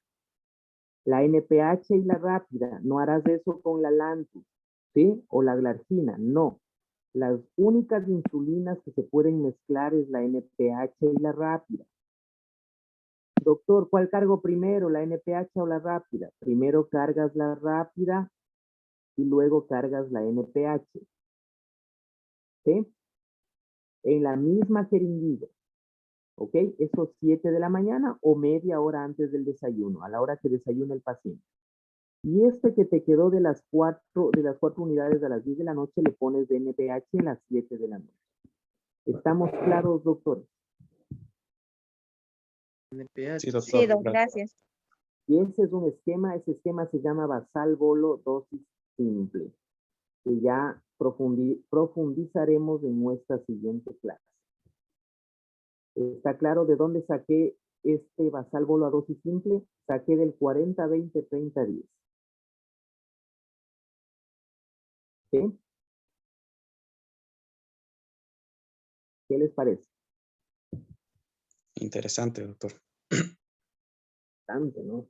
La NPH y la rápida, no harás eso con la Lantus, ¿sí? O la glargina, no. Las únicas insulinas que se pueden mezclar es la NPH y la rápida. Doctor, ¿cuál cargo primero, la NPH o la rápida? Primero cargas la rápida y luego cargas la NPH. ¿Sí? En la misma jeringuilla. ¿Ok? Eso 7 de la mañana o media hora antes del desayuno, a la hora que desayuna el paciente. Y este que te quedó de las 4 unidades a las 10 de la noche, le pones de NPH a las 7 de la noche. ¿Estamos claros, doctores? Sí, doctor. Sí, gracias. Y ese es un esquema, ese esquema se llama basal bolo dosis simple, que ya profundizaremos en nuestra siguiente clase. ¿Está claro de dónde saqué este basal bolo a dosis simple? Saqué del 40, 20, 30, 10. ¿Sí? ¿Qué les parece? Interesante, doctor. Bastante, ¿no?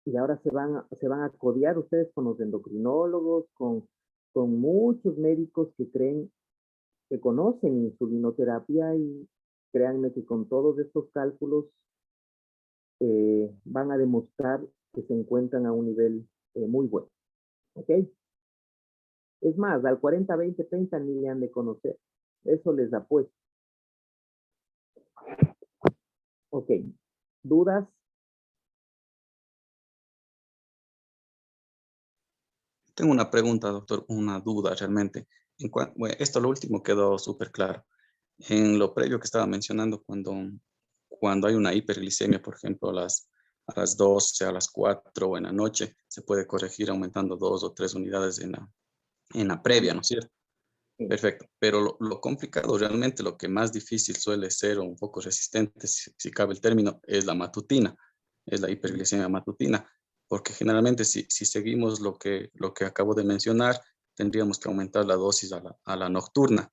Y ahora se van a codear ustedes con los endocrinólogos, con muchos médicos que creen, que conocen insulinoterapia, y créanme que con todos estos cálculos van a demostrar que se encuentran a un nivel muy bueno. ¿Ok? Es más, al 40, 20, 30 ni le han de conocer. Eso les apuesto. Ok. ¿Dudas? Tengo una pregunta, doctor, una duda realmente. Bueno, esto lo último quedó súper claro. En lo previo que estaba mencionando, cuando hay una hiperglicemia, por ejemplo, a las 12, a las 4 o en la noche, se puede corregir aumentando 2 o 3 unidades en la previa, ¿no es cierto? Sí. Perfecto. Pero lo complicado, realmente lo que más difícil suele ser, o un poco resistente, si cabe el término, es la matutina, es la hiperglicemia matutina. Porque generalmente si seguimos lo que acabo de mencionar, tendríamos que aumentar la dosis a la nocturna.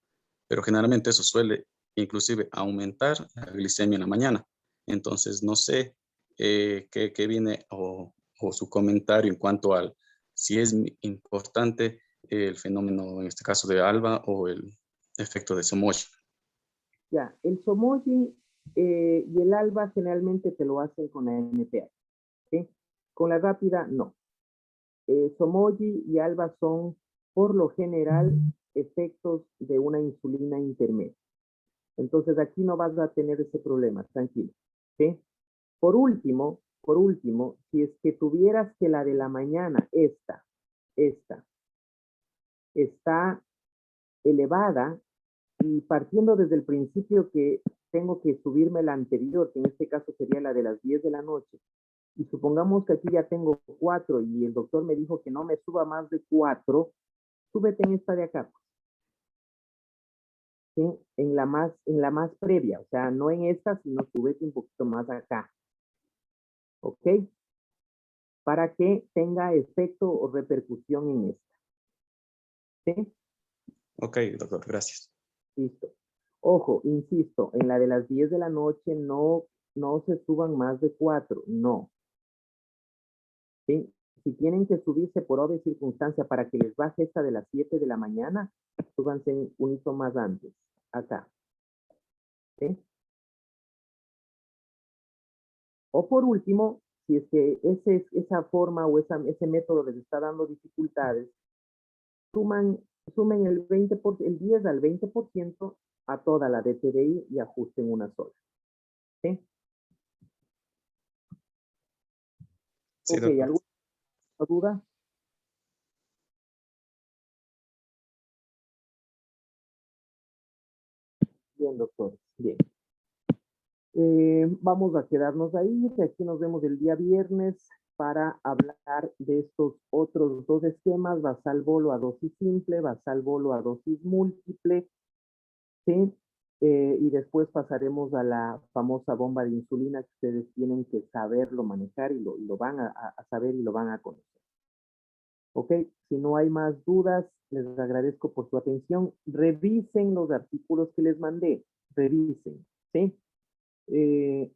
Pero generalmente eso suele inclusive aumentar la glicemia en la mañana. Entonces, no sé qué viene o su comentario en cuanto al si es importante el fenómeno, en este caso de ALBA, o el efecto de Somogy. Ya, el Somogy y el ALBA generalmente te lo hacen con la NPH. ¿Sí? Con la rápida, no. Somogy y ALBA son, por lo general, efectos de una insulina intermedia. Entonces, aquí no vas a tener ese problema, tranquilo. ¿Sí? Por último, si es que tuvieras que la de la mañana, esta, está elevada, y partiendo desde el principio que tengo que subirme la anterior, que en este caso sería la de las 10 de la noche, y supongamos que aquí ya tengo 4 y el doctor me dijo que no me suba más de 4, súbete en esta de acá. ¿Sí? En la más previa, o sea, no en esta, sino súbete un poquito más acá. ¿Ok? Para que tenga efecto o repercusión en esta. ¿Sí? Ok, doctor, gracias. Listo. Ojo, insisto, en la de las 10 de la noche no se suban más de 4, no. ¿Sí? Si tienen que subirse por obvia circunstancia para que les baje esta de las 7 de la mañana, súbanse un hito más antes, acá. ¿Sí? O por último, si es que esa forma o ese método les está dando dificultades, sumen el 10 al 20% a toda la DTDI y ajusten una sola. ¿Sí? Sí, Ok, doctor. ¿alguna duda? Bien, doctor. Bien. Vamos a quedarnos ahí. Aquí nos vemos el día viernes para hablar de estos otros dos esquemas, basal bolo a dosis simple, basal bolo a dosis múltiple, ¿sí? Y después pasaremos a la famosa bomba de insulina que ustedes tienen que saberlo manejar y lo van a saber y lo van a conocer. Ok, si no hay más dudas, les agradezco por su atención. Revisen los artículos que les mandé, revisen, ¿sí?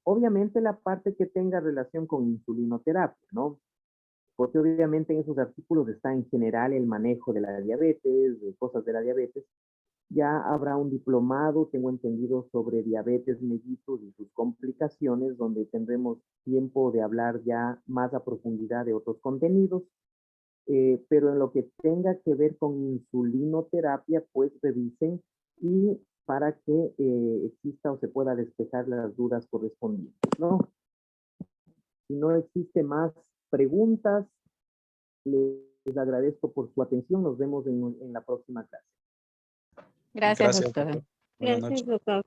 Obviamente la parte que tenga relación con insulinoterapia, ¿no? Porque obviamente en esos artículos está en general el manejo de la diabetes, de cosas de la diabetes. Ya habrá un diplomado, tengo entendido, sobre diabetes mellitus y sus complicaciones, donde tendremos tiempo de hablar ya más a profundidad de otros contenidos. Pero en lo que tenga que ver con insulinoterapia, pues revisen y para que exista o se pueda despejar las dudas correspondientes, ¿no? Si no existe más preguntas, les agradezco por su atención. Nos vemos en la próxima clase. Gracias, Gracias, doctora. doctor. Buenas Gracias, noches. doctor.